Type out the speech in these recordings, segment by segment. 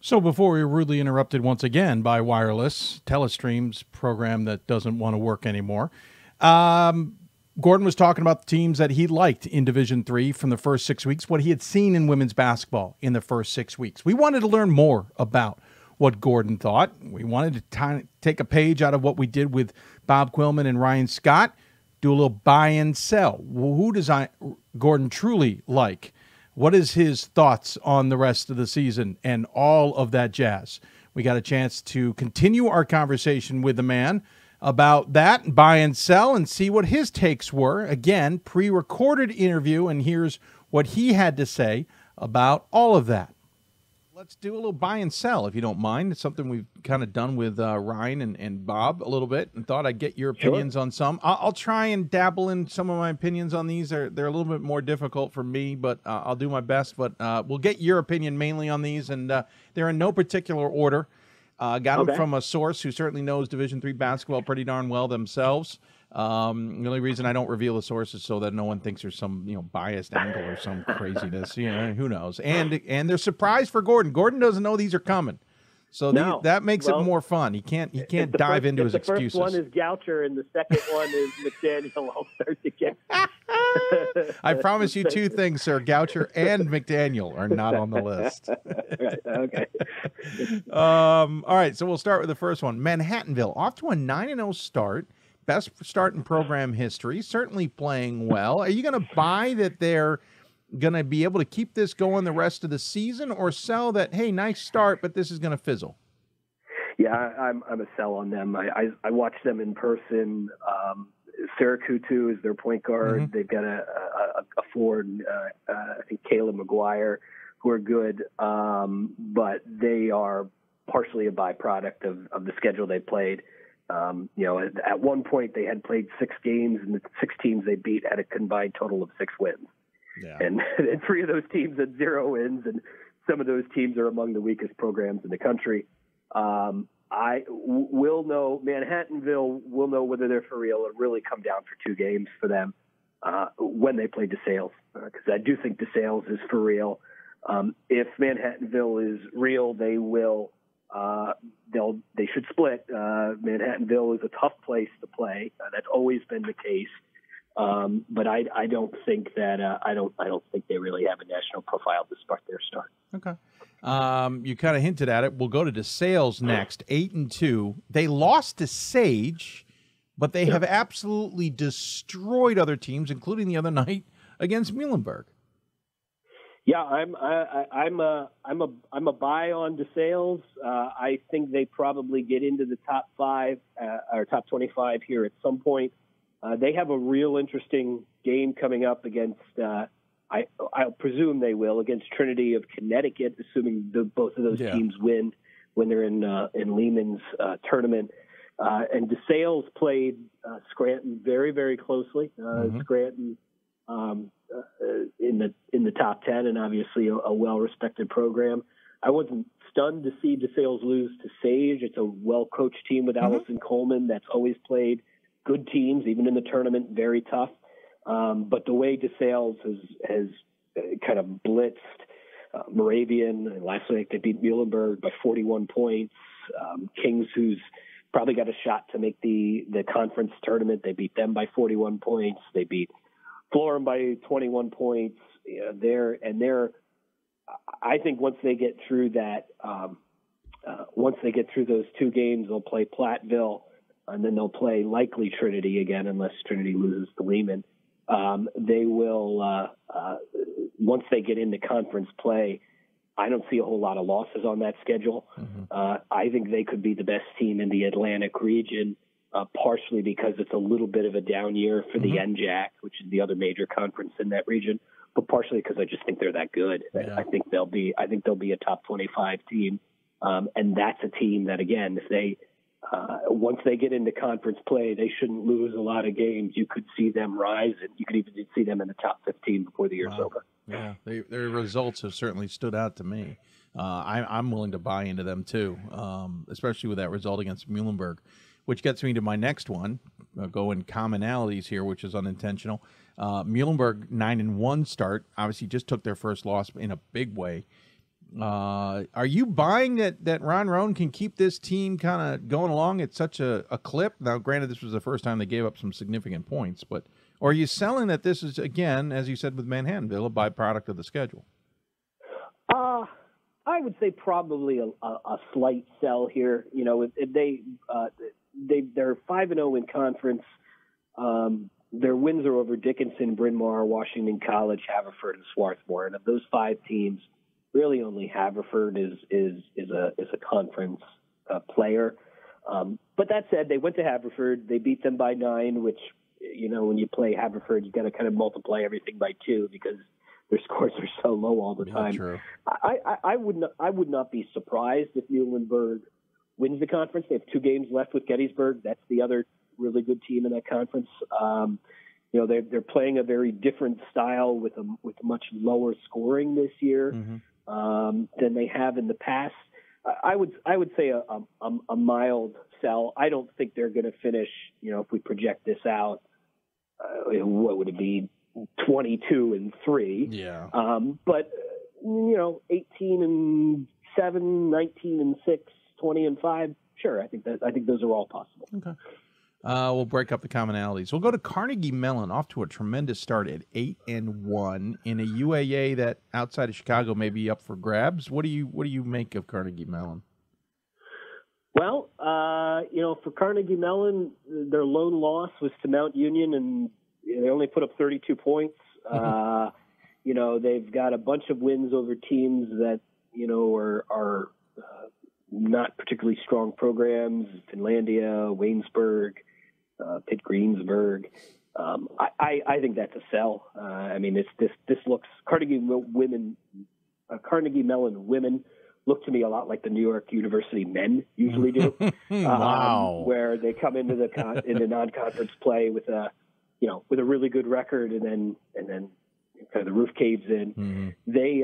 So before we were rudely interrupted once again by wireless Telestream's program that doesn't want to work anymore, Gordon was talking about the teams that he liked in Division III from the first 6 weeks, what he had seen in women's basketball in the first 6 weeks. We wanted to learn more about what Gordon thought. We wanted to take a page out of what we did with Bob Quillman and Ryan Scott, do a little buy and sell. Who does Gordon truly like? What is his thoughts on the rest of the season and all of that jazz? We got a chance to continue our conversation with the man about that, buy and sell, and see what his takes were. Again, pre-recorded interview, and here's what he had to say about all of that. Let's do a little buy and sell, if you don't mind. It's something we've kind of done with Ryan and Bob a little bit, and thought I'd get your opinions on some. I'll try and dabble in some of my opinions on these. They're a little bit more difficult for me, but I'll do my best. But we'll get your opinion mainly on these, and they're in no particular order. Got them from a source who certainly knows Division III basketball pretty darn well themselves. The only reason I don't reveal the source is so that no one thinks there's some biased angle or some craziness. Who knows? And they're surprised for Gordon. Gordon doesn't know these are coming, so that makes it more fun. He can't dive into his excuses. The first one is Goucher, and the second one is McDaniel. I'll start to get. I promise you two things, sir. Goucher and McDaniel are not on the list. Right. Okay. All right. So we'll start with the first one. Manhattanville off to a 9-0 start. Best start in program history. Certainly playing well. Are you going to buy that they're going to be able to keep this going the rest of the season, or sell that, hey, nice start, but this is going to fizzle? Yeah, I'm a sell on them. I watched them in person. Sarah Kutu is their point guard. Mm-hmm. They've got a forward, I think Kayla McGuire, who are good, but they are partially a byproduct of the schedule they played. At one point they had played 6 games, and the 6 teams they beat had a combined total of 6 wins. Yeah. And 3 of those teams had 0 wins, and some of those teams are among the weakest programs in the country. I will know, Manhattanville will know whether they're for real. It'll really come down for 2 games for them when they play DeSales, because I do think DeSales is for real. If Manhattanville is real, they will. They should split. Manhattanville is a tough place to play. That's always been the case. But I don't think that I don't think they really have a national profile to start their start. Okay. You kind of hinted at it. We'll go to DeSales next. 8-2. They lost to Sage, but they have absolutely destroyed other teams, including the other night against Muhlenberg. Yeah, I'm a buy on DeSales. I think they probably get into the top 5 or top 25 here at some point. They have a real interesting game coming up against. I'll presume they will against Trinity of Connecticut, assuming both of those teams win when they're in Lehman's tournament. And DeSales played Scranton very, very closely. Scranton. In the top 10, and obviously a well-respected program. I wasn't stunned to see DeSales lose to Sage. It's a well-coached team with Allison Coleman that's always played good teams, even in the tournament, very tough. But the way DeSales has kind of blitzed Moravian, and last night they beat Muhlenberg by 41 points. Kings, who's probably got a shot to make the conference tournament, they beat them by 41 points. They beat Florham by 21 points. I think once they get through that, once they get through those 2 games, they'll play Platteville, and then they'll play likely Trinity again, unless Trinity loses to Lehman. They will, once they get into conference play, I don't see a whole lot of losses on that schedule. I think they could be the best team in the Atlantic region. Partially because it's a little bit of a down year for the NJAC, which is the other major conference in that region, but partially because I just think they're that good. Yeah. I think they'll be a top 25 team, and that's a team that, again, if they once they get into conference play, they shouldn't lose a lot of games. You could see them rise, and you could even see them in the top 15 before the year's over. Yeah, their results have certainly stood out to me. I'm willing to buy into them too, especially with that result against Muhlenberg. Which gets me to my next one. I'll go in commonalities here, which is unintentional. Muhlenberg 9-1 start. Obviously, just took their first loss in a big way. Are you buying that Ron Roan can keep this team kind of going along at such a clip? Now, granted, this was the first time they gave up some significant points, but or are you selling that this is, again, as you said with Manhattanville, a byproduct of the schedule? I would say probably a slight sell here. You know, they're 5-0 in conference. Their wins are over Dickinson, Bryn Mawr, Washington College, Haverford, and Swarthmore. And of those 5 teams, really only Haverford is a conference player. But that said, they went to Haverford. They beat them by 9, which, you know, when you play Haverford, you got to kind of multiply everything by 2 because their scores are so low all the time. True. I would not be surprised if Muhlenberg wins the conference. They have 2 games left with Gettysburg. That's the other really good team in that conference. You know, they're playing a very different style with much lower scoring this year than they have in the past. I would say a mild sell. I don't think they're going to finish. You know, if we project this out, what would it be? 22-3. Yeah. But you know, 18-7, 19-6, 20-5. Sure, I think those are all possible. Okay. We'll break up the commonalities. We'll go to Carnegie Mellon, off to a tremendous start at 8-1 in a UAA that outside of Chicago may be up for grabs. What do you make of Carnegie Mellon? Well, you know, for Carnegie Mellon, their lone loss was to Mount Union, and they only put up 32 points. You know, they've got a bunch of wins over teams that, you know, are not particularly strong programs. Finlandia, Waynesburg, Pitt Greensburg. I think that's a sell. I mean, this looks Carnegie Mellon women look to me a lot like the New York University men usually do. Wow. Where they come into into non-conference play with a really good record, and then kind of the roof caves in. They,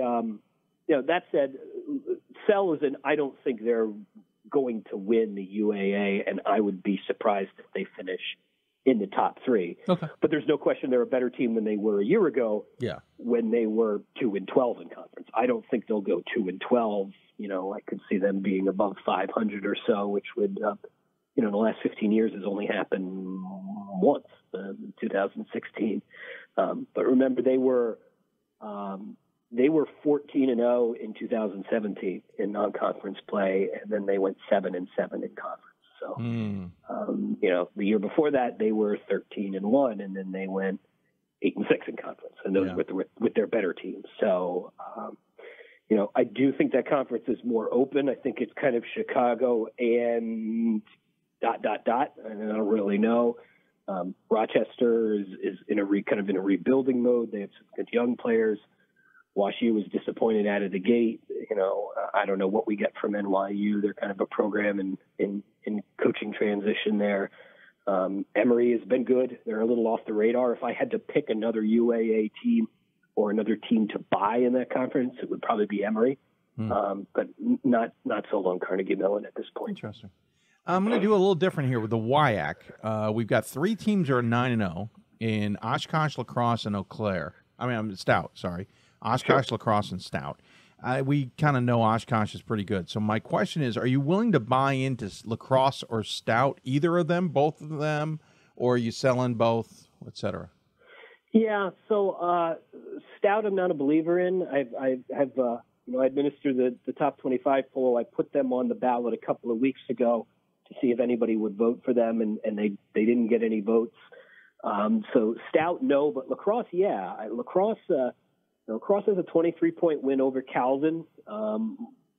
you know, that said, sell is I don't think they're going to win the UAA, and I would be surprised if they finish in the top 3. Okay. But there's no question they're a better team than they were a year ago. Yeah. When they were 2-12 in conference. I don't think they'll go 2-12. You know, I could see them being above 500 or so, which would, you know, in the last 15 years has only happened once, in 2016. But remember, they were 14-0 in 2017 in non-conference play, and then they went 7-7 in conference. So, you know, the year before that they were 13-1, and then they went 8-6 in conference, and those with their better teams. So, you know, I do think that conference is more open. I think it's kind of Chicago and ... and I don't really know. Rochester is in a rebuilding mode. They have some good young players. WashU was disappointed out of the gate. You know, I don't know what we get from NYU. They're kind of a program in coaching transition there. Emory has been good. They're a little off the radar. If I had to pick another UAA team or another team to buy in that conference, it would probably be Emory. But not so on Carnegie Mellon at this point. Interesting. I'm going to do a little different here with the WIAC. We've got 3 teams that are 9-0 in Oshkosh, La Crosse, and Eau Claire. Stout, sorry. Oshkosh, La Crosse, and Stout. We kind of know Oshkosh is pretty good. So my question is, are you willing to buy into La Crosse or Stout, either of them, both of them, or are you selling both, et cetera? Yeah, so Stout I'm not a believer in. I administer the top 25 poll. I put them on the ballot a couple of weeks ago to see if anybody would vote for them, and they didn't get any votes. So Stout, no, but La Crosse, yeah. La Crosse has a 23-point win over Calvin,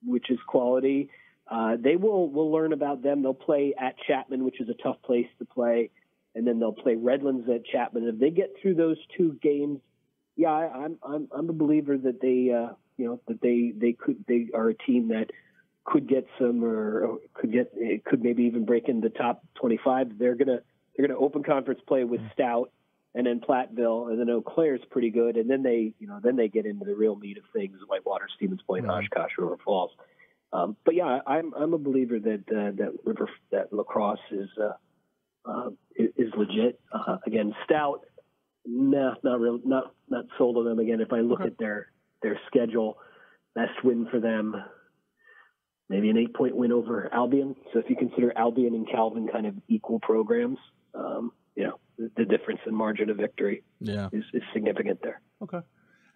which is quality. We'll learn about them. They'll play at Chapman, which is a tough place to play, and then they'll play Redlands at Chapman. If they get through those 2 games, yeah, I'm a believer that they are a team that could get some, or could maybe even break in the top 25. They're gonna open conference play with Stout, and then Platteville, and then Eau Claire's pretty good, and then they get into the real meat of things, Whitewater, Stevens Point, Oshkosh, River Falls. But yeah, I'm a believer that La Crosse is legit. Again, Stout, not sold on them. Again, if I look at their schedule, best win for them, maybe an 8-point win over Albion. So if you consider Albion and Calvin kind of equal programs, the difference in margin of victory is significant there. Okay.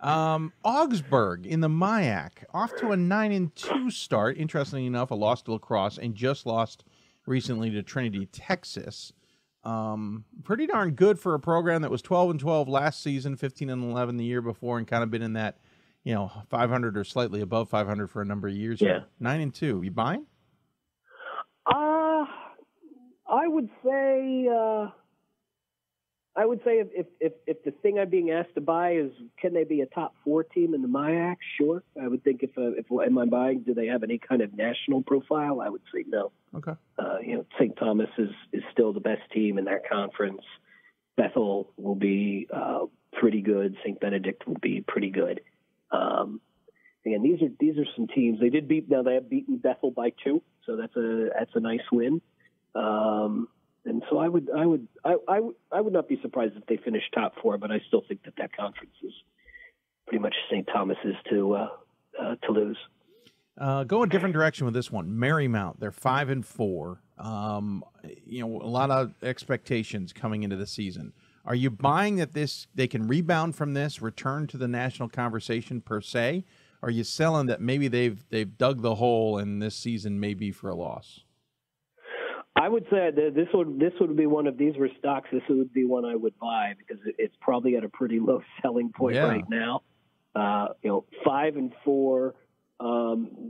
Augsburg in the MIAC, off to a 9-2 start. Interestingly enough, a loss to La Crosse and just lost recently to Trinity, Texas. Pretty darn good for a program that was 12-12 last season, 15-11 the year before, and kind of been in that, 500 or slightly above 500 for a number of years. Yeah. 9-2. You buying? I would say. If the thing I'm being asked to buy is can they be a top 4 team in the MIAC? Sure. I would think if am I buying, do they have any kind of national profile? I would say no. Okay. St. Thomas is still the best team in that conference. Bethel will be pretty good. St. Benedict will be pretty good. Again, these are some teams they did beat. Now they have beaten Bethel by 2, so that's a nice win. And so I would not be surprised if they finish top 4, but I still think that conference is pretty much St. Thomas's to lose. Go a different direction with this one. Marymount, they're 5-4. A lot of expectations coming into the season. Are you buying that they can rebound from this, return to the national conversation per se? Or are you selling that maybe they've dug the hole and this season may be for a loss? I would say that this would be one of these were stocks. This would be one I would buy because it's probably at a pretty low selling point right now. 5-4.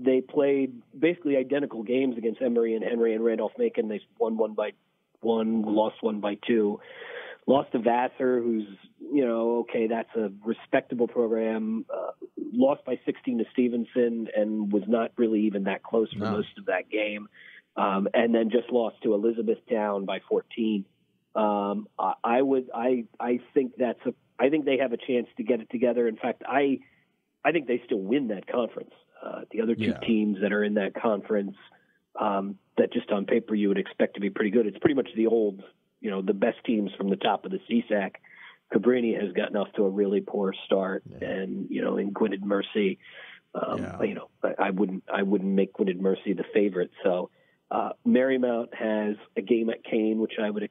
They played basically identical games against Emory and Henry and Randolph-Macon. They won 1 by 1, lost 1 by 2. Lost to Vassar, who's that's a respectable program. Lost by 16 to Stevenson and was not really even that close for most of that game. And then just lost to Elizabethtown by 14. I think they have a chance to get it together. In fact, I think they still win that conference. The other two teams that are in that conference, that just on paper you would expect to be pretty good. It's pretty much the old, the best teams from the top of the CSAC. Cabrini has gotten off to a really poor start, and in Gwynedd Mercy, I wouldn't make Gwynedd Mercy the favorite. So. Marymount has a game at Kane, which I would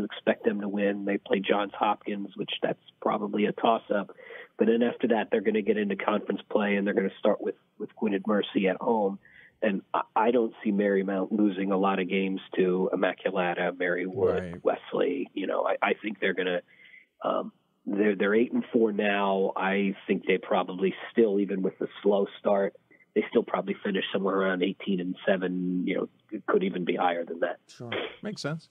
expect them to win. They play Johns Hopkins, which that's probably a toss-up. But then after that, they're going to get into conference play, and they're going to start with Gwynedd Mercy at home. And I don't see Marymount losing a lot of games to Immaculata, Marywood, Wesley. I think they're going to they're 8-4 now. I think they probably still, even with the slow start, they still probably finish somewhere around 18-7. It could even be higher than that. Sure, makes sense.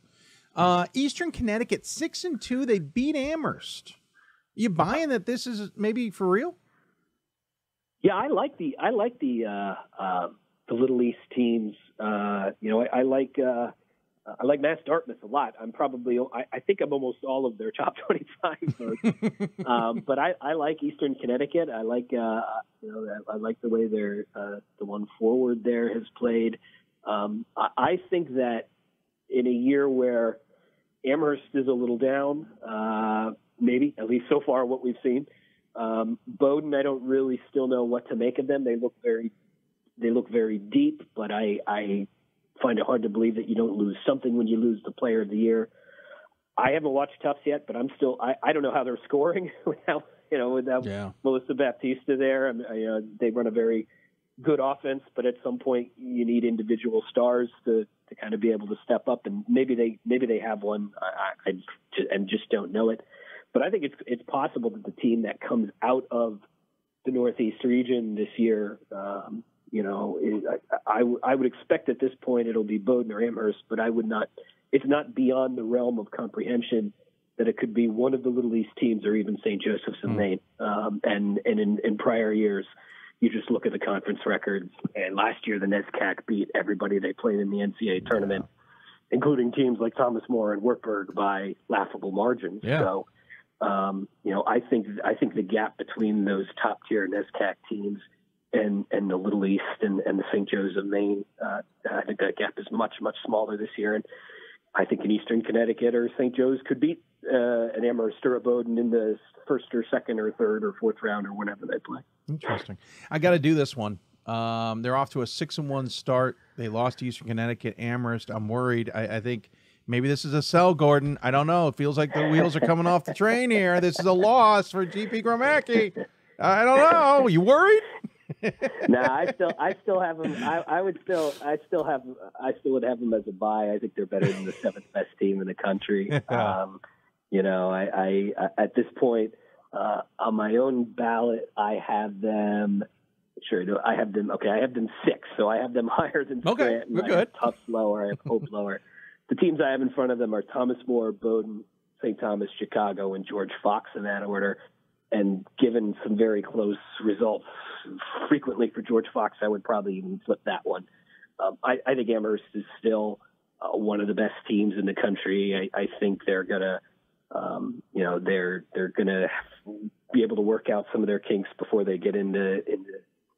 Eastern Connecticut 6-2. They beat Amherst. You buying that this is maybe for real? Yeah, I like the Little East teams. I like Mass Dartmouth a lot. I think I'm almost all of their top 25 votes. But I like Eastern Connecticut. I like I like the way they're the one forward there has played. I think that in a year where Amherst is a little down, maybe at least so far what we've seen. Bowdoin, I don't really still know what to make of them. They look very deep, but I find it hard to believe that you don't lose something when you lose the player of the year. I haven't watched Tufts yet, but I don't know how they're scoring without Melissa Baptista there. They run a very good offense, but at some point you need individual stars to kind of be able to step up, and maybe they have one. I just don't know it. But I think it's possible that the team that comes out of the Northeast region this year, I would expect at this point it'll be Bowdoin or Amherst, but it's not beyond the realm of comprehension that it could be one of the Little East teams or even St. Joseph's and Maine. And in prior years, you just look at the conference records, and last year the NESCAC beat everybody they played in the NCAA tournament, including teams like Thomas More and Wartburg by laughable margins. Yeah. So, I think the gap between those top tier NESCAC teams and the Little East and the St. Joe's of Maine, I think that gap is much, much smaller this year. And I think in Eastern Connecticut or St. Joe's could beat an Amherst or a Bowdoin in the first or second or third or fourth round or whenever they play. Interesting. I got to do this one. They're off to a 6-1 start. They lost to Eastern Connecticut, Amherst. I'm worried. I think maybe this is a sell, Gordon. I don't know. It feels like the wheels are coming off the train here. This is a loss for GP Gromacki. I don't know. You worried? No, I still have them. I still would have them as a buy. I think they're better than the 7th best team in the country. I at this point on my own ballot, I have them. Sure, I have them. Okay, I have them 6, so I have them higher than Scranton. We're good. Tufts lower. I have Hope lower. The teams I have in front of them are Thomas More, Bowdoin, St. Thomas, Chicago, and George Fox in that order. And given some very close results frequently for George Fox, I would probably even flip that one. I think Amherst is still one of the best teams in the country. I think they're gonna, they're gonna be able to work out some of their kinks before they get into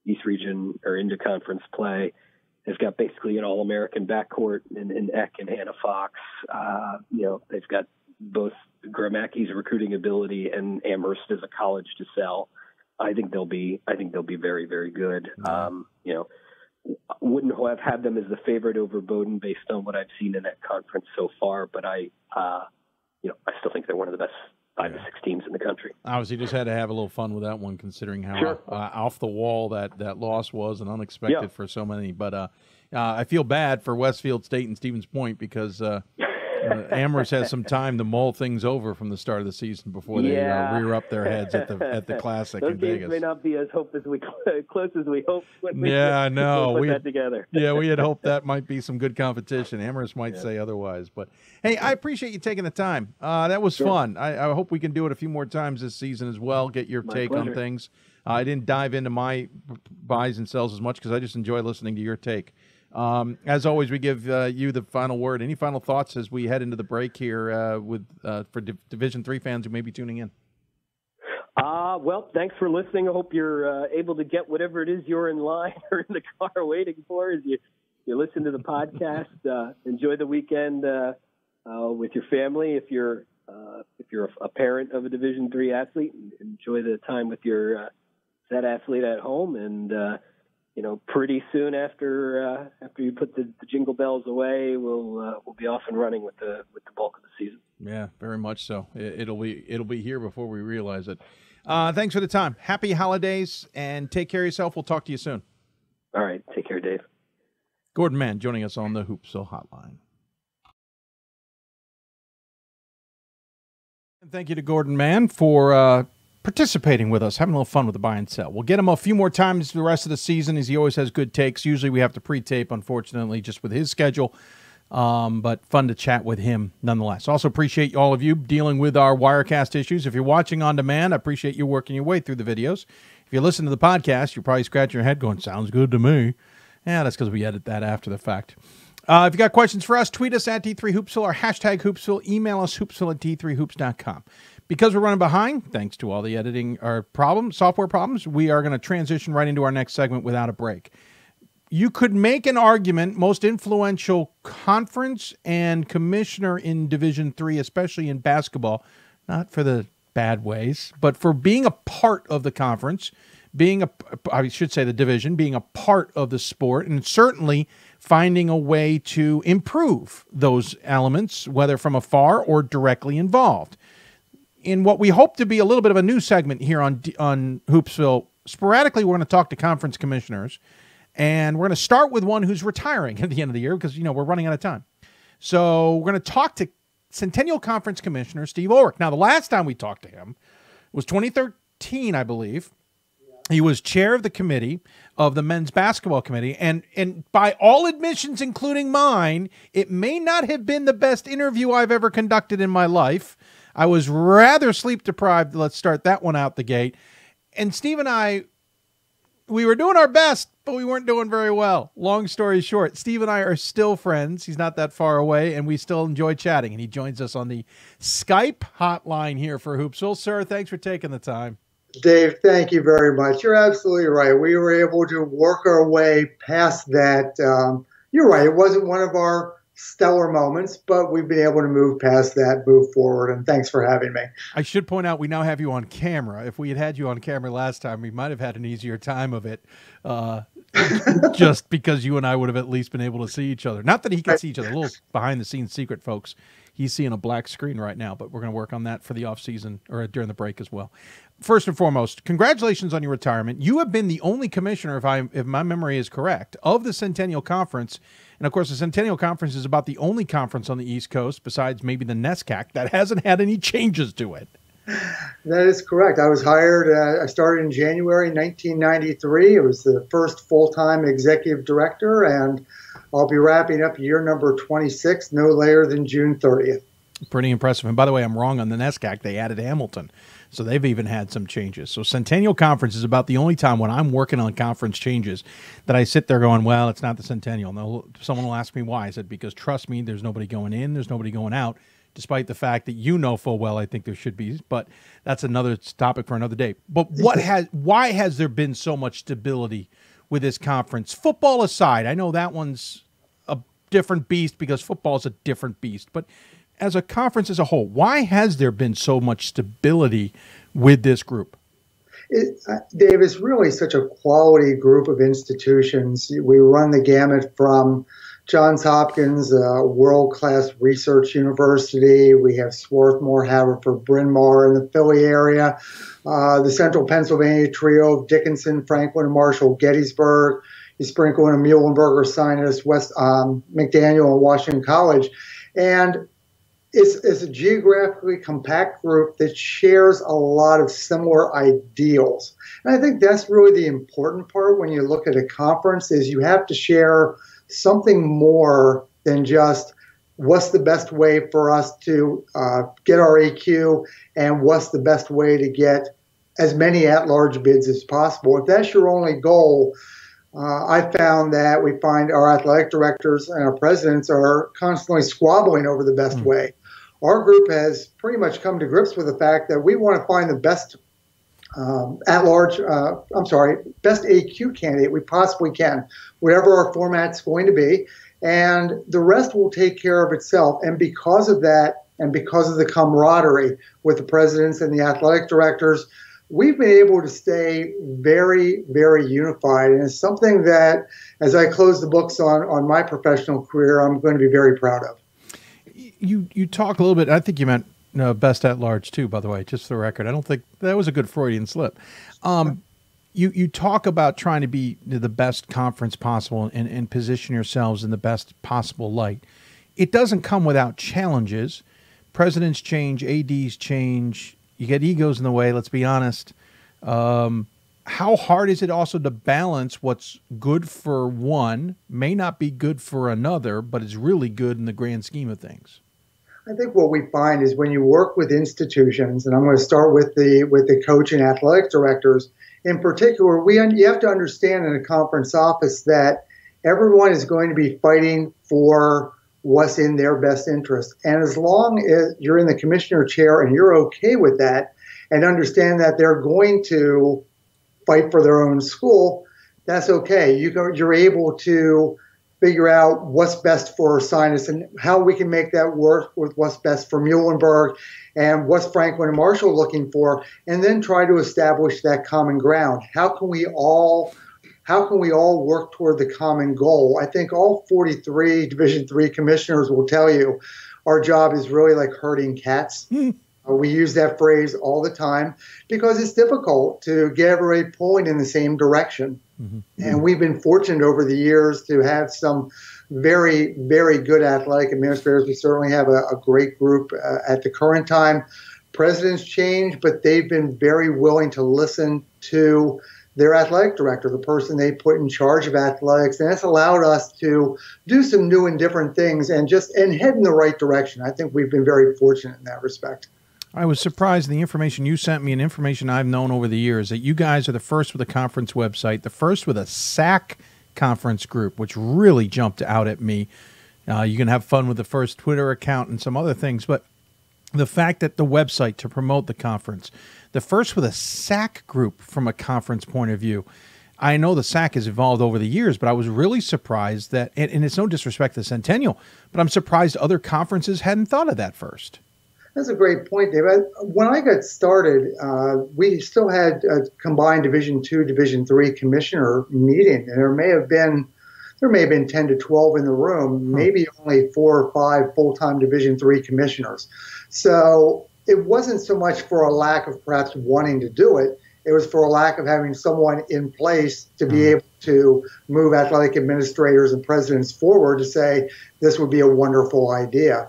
East Region or into conference play. They've got basically an all-American backcourt in Eck and Hannah Fox. They've got both Gromacki's recruiting ability and Amherst as a college to sell. I think they'll be very, very good. Wouldn't have had them as the favorite over Bowdoin based on what I've seen in that conference so far, but I still think they're one of the best 5 to 6 teams in the country. Obviously, just had to have a little fun with that one, considering how off the wall that loss was and unexpected for so many. But I feel bad for Westfield State and Stevens Point because Amherst has some time to mull things over from the start of the season before they rear up their heads at the Classic in Vegas. Those games may not be as close as we hoped when we put that together. Yeah, we had hoped that might be some good competition. Amherst might say otherwise. But, hey, I appreciate you taking the time. That was fun. I hope we can do it a few more times this season as well, get your take on things. I didn't dive into my buys and sells as much because I just enjoy listening to your take. As always, we give you the final word. Any final thoughts as we head into the break here for Division III fans who may be tuning in? Well, thanks for listening. I hope you're able to get whatever it is you're in line or in the car waiting for as you listen to the podcast. Enjoy the weekend with your family. If you're a parent of a Division III athlete, enjoy the time with your said athlete at home. And pretty soon after you put the jingle bells away, we'll be off and running with the bulk of the season. Yeah, very much so. It'll be here before we realize it. Thanks for the time. Happy holidays, and take care of yourself. We'll talk to you soon. All right. Take care, Dave. Gordon Mann joining us on the Hoopsville Hotline. And thank you to Gordon Mann for participating with us, having a little fun with the buy and sell. We'll get him a few more times the rest of the season, as he always has good takes. Usually we have to pre-tape, unfortunately, just with his schedule. But fun to chat with him nonetheless. Also appreciate all of you dealing with our Wirecast issues. If you're watching on demand, I appreciate you working your way through the videos. If you listen to the podcast, you're probably scratching your head going, sounds good to me. Yeah, that's because we edit that after the fact. If you got questions for us, tweet us at D3Hoopsville or hashtag Hoopsville. Email us hoopsville@d3hoops.com. Because we're running behind, thanks to all the editing or software problems, we are going to transition right into our next segment without a break. You could make an argument, most influential conference and commissioner in Division III, especially in basketball, not for the bad ways, but for being a part of the conference, I should say the division, being a part of the sport, and certainly finding a way to improve those elements, whether from afar or directly involved. In what we hope to be a little bit of a new segment here on Hoopsville, sporadically we're going to talk to conference commissioners, and we're going to start with one who's retiring at the end of the year because, we're running out of time. So we're going to talk to Centennial Conference Commissioner Steve Ulrich. Now, the last time we talked to him was 2013, I believe. He was chair of the committee of the men's basketball committee. And by all admissions, including mine, it may not have been the best interview I've ever conducted in my life. I was rather sleep deprived. Let's start that one out the gate. And Steve and I, we were doing our best, but we weren't doing very well. Long story short, Steve and I are still friends. He's not that far away, and we still enjoy chatting. And he joins us on the Skype hotline here for Hoopsville. Sir, thanks for taking the time. Dave, thank you very much. You're absolutely right. We were able to work our way past that. You're right. It wasn't one of our stellar moments, but we've been able to move past that, move forward, and thanks for having me. I should point out we now have you on camera. If we had you on camera last time, we might have had an easier time of it, just because you and I would have at least been able to see each other. Not that he can see each other. A little behind-the-scenes secret, folks. He's seeing a black screen right now, but we're going to work on that for the off-season or during the break as well. First and foremost, congratulations on your retirement. You have been the only commissioner, if my memory is correct, of the Centennial Conference. And, of course, the Centennial Conference is about the only conference on the East Coast, besides maybe the NESCAC, that hasn't had any changes to it. That is correct. I was hired, I started in January 1993. It was the first full-time executive director, and I'll be wrapping up year number 26 no later than June 30th. Pretty impressive. And by the way, I'm wrong on the NESCAC. They added Hamilton. So they've even had some changes. So Centennial Conference is about the only time when I'm working on conference changes that I sit there going, well, it's not the Centennial. No, someone will ask me why. I said, because trust me, there's nobody going in, there's nobody going out, despite the fact that you know full well I think there should be. But that's another topic for another day. But why has there been so much stability with this conference? Football aside, I know that one's a different beast because football is a different beast. But as a conference as a whole, why has there been so much stability with this group? Dave, it's really such a quality group of institutions. We run the gamut from Johns Hopkins, a world-class research university. We have Swarthmore, Haverford, Bryn Mawr in the Philly area. The Central Pennsylvania trio of Dickinson, Franklin, and Marshall, Gettysburg. You sprinkle in a Muhlenberger, Sinus, West McDaniel, and Washington College. And it's a geographically compact group that shares a lot of similar ideals. And I think that's really the important part when you look at a conference is you have to share something more than just what's the best way for us to get our AQ and what's the best way to get as many at-large bids as possible. If that's your only goal, I found that we find our athletic directors and our presidents are constantly squabbling over the best way. Our group has pretty much come to grips with the fact that we want to find the best best AQ candidate we possibly can, whatever our format's going to be, and the rest will take care of itself. And because of that, and because of the camaraderie with the presidents and the athletic directors, we've been able to stay very, very unified. And it's something that, as I close the books on my professional career, I'm going to be very proud of. You talk a little bit, I think you meant best at large too, by the way, just for the record. I don't think that was a good Freudian slip. You talk about trying to be the best conference possible and position yourselves in the best possible light. It doesn't come without challenges. Presidents change, ADs change, you get egos in the way, let's be honest. How hard is it also to balance what's good for one, may not be good for another, but is really good in the grand scheme of things? I think what we find is when you work with institutions, and I'm going to start with the coach and athletic directors in particular, you have to understand in a conference office that everyone is going to be fighting for what's in their best interest. And as long as you're in the commissioner chair and you're okay with that and understand that they're going to fight for their own school, that's okay. You're able to figure out what's best for Sinus and how we can make that work with what's best for Muhlenberg and what's Franklin and Marshall looking for, and then try to establish that common ground. How can we all work toward the common goal? I think all 43 Division III commissioners will tell you our job is really like herding cats. We use that phrase all the time because it's difficult to get everybody pulling in the same direction. Mm-hmm. And we've been fortunate over the years to have some very, very good athletic administrators. We certainly have a great group at the current time. Presidents change, but they've been very willing to listen to their athletic director, the person they put in charge of athletics. And that's allowed us to do some new and different things and head in the right direction. I think we've been very fortunate in that respect. I was surprised the information you sent me and information I've known over the years that you guys are the first with a conference website, the first with a SAC conference group, which really jumped out at me. You can have fun with the first Twitter account and some other things, but the fact that the website to promote the conference, the first with a SAC group from a conference point of view, I know the SAC has evolved over the years, but I was really surprised that, and it's no disrespect to Centennial, but I'm surprised other conferences hadn't thought of that first. That's a great point, Dave. When I got started, we still had a combined Division II, Division III commissioner meeting, and there may have been 10 to 12 in the room, maybe only 4 or 5 full-time Division III commissioners. So it wasn't so much for a lack of perhaps wanting to do it. It was for a lack of having someone in place to be able to move athletic administrators and presidents forward to say this would be a wonderful idea.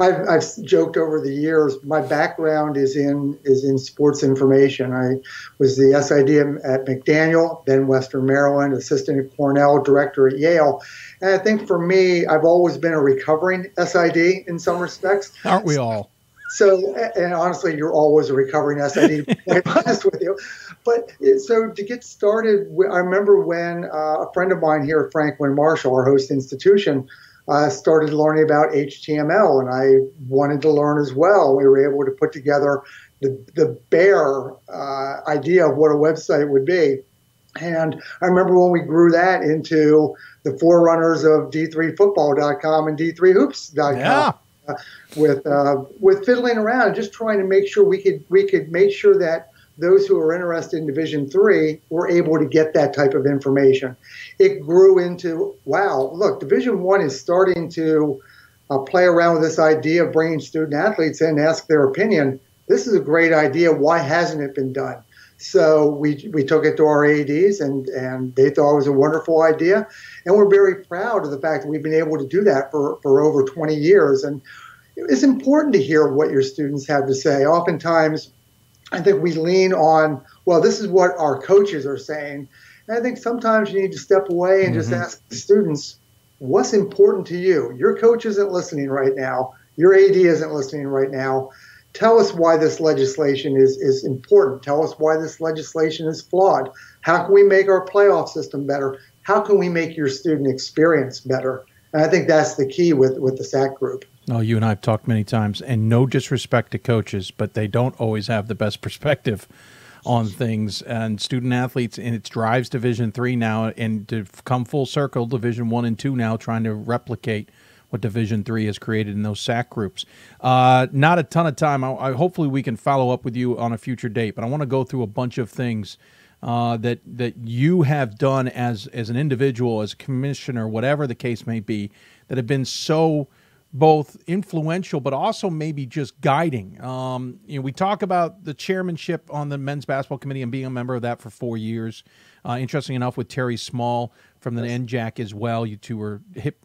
I've joked over the years. My background is in sports information. I was the SID at McDaniel, then Western Maryland, assistant at Cornell, director at Yale. And I think for me, I've always been a recovering SID in some respects. Aren't we all? So, and honestly, you're always a recovering SID, to be honest with you. But so to get started, I remember when a friend of mine here at Franklin Marshall, our host institution, started learning about HTML, and I wanted to learn as well. We were able to put together the bare idea of what a website would be. And I remember when we grew that into the forerunners of D3football.com and D3hoops.com. Yeah. With fiddling around and just trying to make sure we could make sure that those who are interested in Division III were able to get that type of information. It grew into, wow, look, Division I is starting to play around with this idea of bringing student athletes in and ask their opinion. This is a great idea. Why hasn't it been done? So we took it to our ADs, and they thought it was a wonderful idea. And we're very proud of the fact that we've been able to do that for over 20 years. And it's important to hear what your students have to say. Oftentimes, I think we lean on, well, this is what our coaches are saying. And I think sometimes you need to step away and just ask the students, what's important to you? Your coach isn't listening right now. Your AD isn't listening right now. Tell us why this legislation is important. Tell us why this legislation is flawed. How can we make our playoff system better? How can we make your student experience better? And I think that's the key with the SAC group. Oh, you and I have talked many times, and no disrespect to coaches, but they don't always have the best perspective on things. And student athletes, and it drives Division III now, and to come full circle, Division I and II now trying to replicate what Division III has created in those SAC groups. Not a ton of time. Hopefully we can follow up with you on a future date, but I want to go through a bunch of things that you have done as an individual, as a commissioner, whatever the case may be, that have been so both influential but also maybe just guiding. We talk about the chairmanship on the men's basketball committee and being a member of that for 4 years. Interesting enough, with Terry Small from the NJAC as well. You two were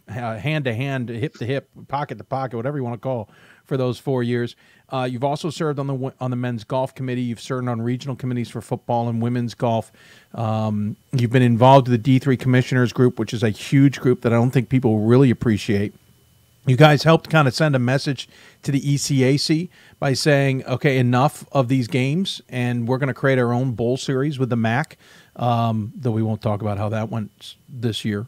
hand to hand, hip to hip, pocket to pocket, whatever you want to call, for those 4 years. You've also served on the men's golf committee. You've served on regional committees for football and women's golf. You've been involved with the D3 Commissioners Group, which is a huge group that I don't think people really appreciate. You guys helped kind of send a message to the ECAC by saying, okay, enough of these games, and we're going to create our own bowl series with the MAC, though we won't talk about how that went this year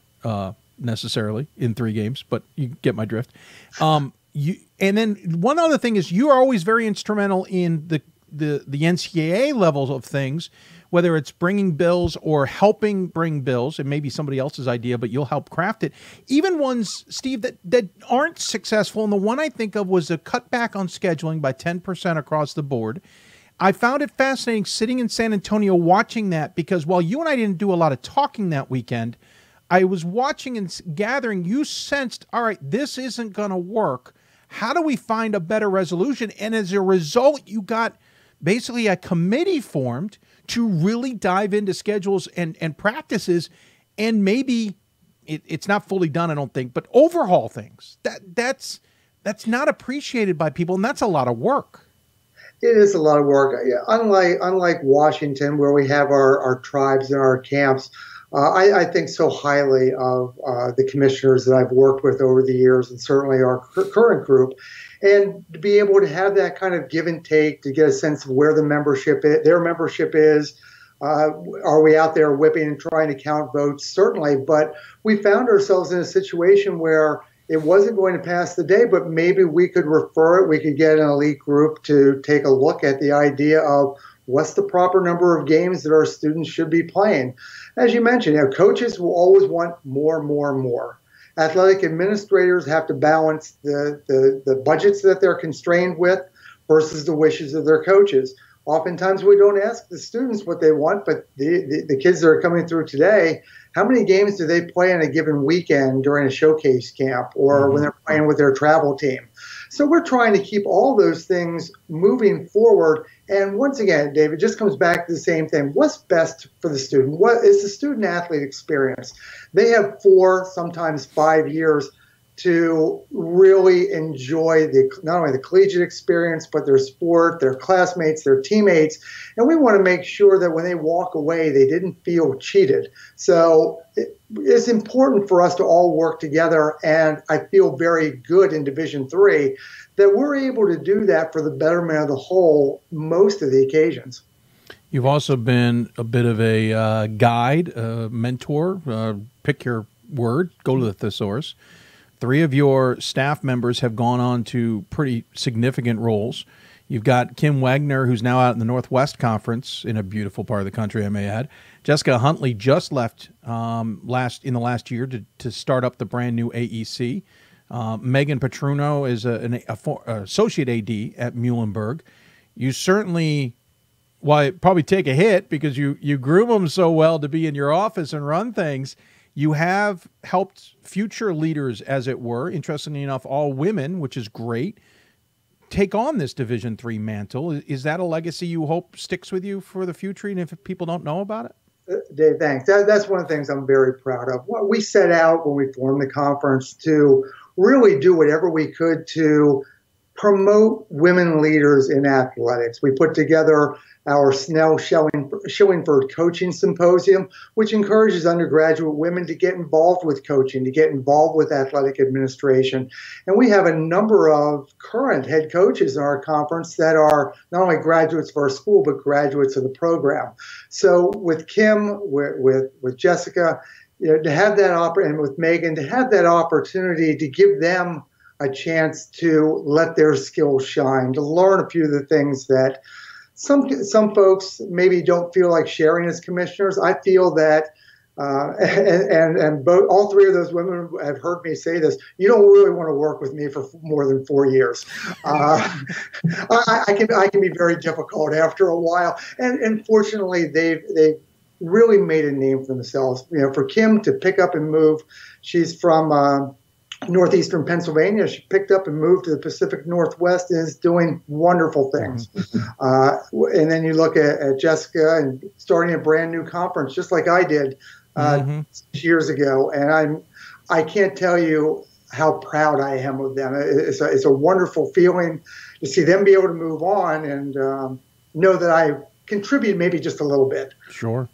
necessarily in 3 games, but you get my drift. And then one other thing is you are always very instrumental in the NCAA levels of things, whether it's bringing bills or helping bring bills. It may be somebody else's idea, but you'll help craft it. Even ones, Steve, that aren't successful. And the one I think of was a cutback on scheduling by 10% across the board. I found it fascinating sitting in San Antonio watching that, because while you and I didn't do a lot of talking that weekend, I was watching and gathering. You sensed, all right, this isn't going to work. How do we find a better resolution? And as a result, you got basically a committee formed to really dive into schedules and practices, and maybe it's not fully done, I don't think, but overhaul things. That's not appreciated by people, and that's a lot of work. It is a lot of work. Unlike Washington, where we have our tribes and our camps, I think so highly of the commissioners that I've worked with over the years, and certainly our current group. And to be able to have that kind of give and take, to get a sense of where their membership is. Are we out there whipping and trying to count votes? Certainly. But we found ourselves in a situation where it wasn't going to pass the day, but maybe we could refer it. We could get an elite group to take a look at the idea of What's the proper number of games that our students should be playing? As you mentioned, coaches will always want more, more, more. Athletic administrators have to balance the budgets that they're constrained with versus the wishes of their coaches. Oftentimes we don't ask the students what they want, but the kids that are coming through today, how many games do they play in a given weekend during a showcase camp or when they're playing with their travel team? So we're trying to keep all those things moving forward. And once again, Dave, it just comes back to the same thing. What's best for the student? What is the student athlete experience? They have 4, sometimes 5 years to really enjoy not only the collegiate experience, but their sport, their classmates, their teammates. And we want to make sure that when they walk away, they didn't feel cheated. So it's important for us to all work together. And I feel very good in Division III that we're able to do that for the betterment of the whole most of the occasions. You've also been a bit of a guide, mentor, pick your word, go to the thesaurus. 3 of your staff members have gone on to pretty significant roles. You've got Kim Wagner, who's now out in the Northwest Conference in a beautiful part of the country, I may add. Jessica Huntley just left in the last year to start up the brand new AEC. Megan Petruno is an associate AD at Muhlenberg. You certainly, probably take a hit because you groom them so well to be in your office and run things. You have helped future leaders, as it were, interestingly enough, all women, which is great, take on this Division III mantle. Is that a legacy you hope sticks with you for the future, and if people don't know about it? Dave, thanks. That's one of the things I'm very proud of. We set out when we formed the conference to really do whatever we could to promote women leaders in athletics. We put together our Snell Schillingford Coaching Symposium, which encourages undergraduate women to get involved with coaching, to get involved with athletic administration. And we have a number of current head coaches in our conference that are not only graduates of our school, but graduates of the program. So with Kim, with Jessica, to have that and with Megan, to have that opportunity to give them a chance to let their skills shine, to learn a few of the things that some folks maybe don't feel like sharing as commissioners. I feel that, and all 3 of those women have heard me say this, you don't really want to work with me for more than 4 years. I can be very difficult after a while. And fortunately, they've really made a name for themselves. For Kim to pick up and move, she's from northeastern Pennsylvania. She picked up and moved to the Pacific Northwest and is doing wonderful things. And then you look at Jessica and starting a brand new conference, just like I did 6 years ago. And I can't tell you how proud I am of them. It's a wonderful feeling to see them be able to move on and know that I contributed maybe just a little bit. Sure.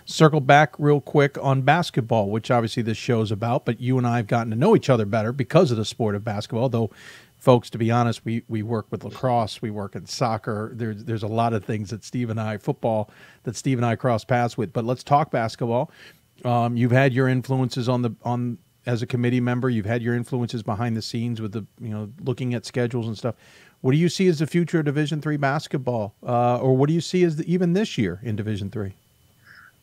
Circle back real quick on basketball, which obviously this show's about, but you and I have gotten to know each other better because of the sport of basketball. Though, folks, to be honest, we work with lacrosse, we work in soccer. There's a lot of things that football that Steve and I cross paths with. But let's talk basketball. You've had your influences as a committee member. You've had your influences behind the scenes with looking at schedules and stuff. What do you see as the future of Division III basketball, or what do you see as even this year in Division III?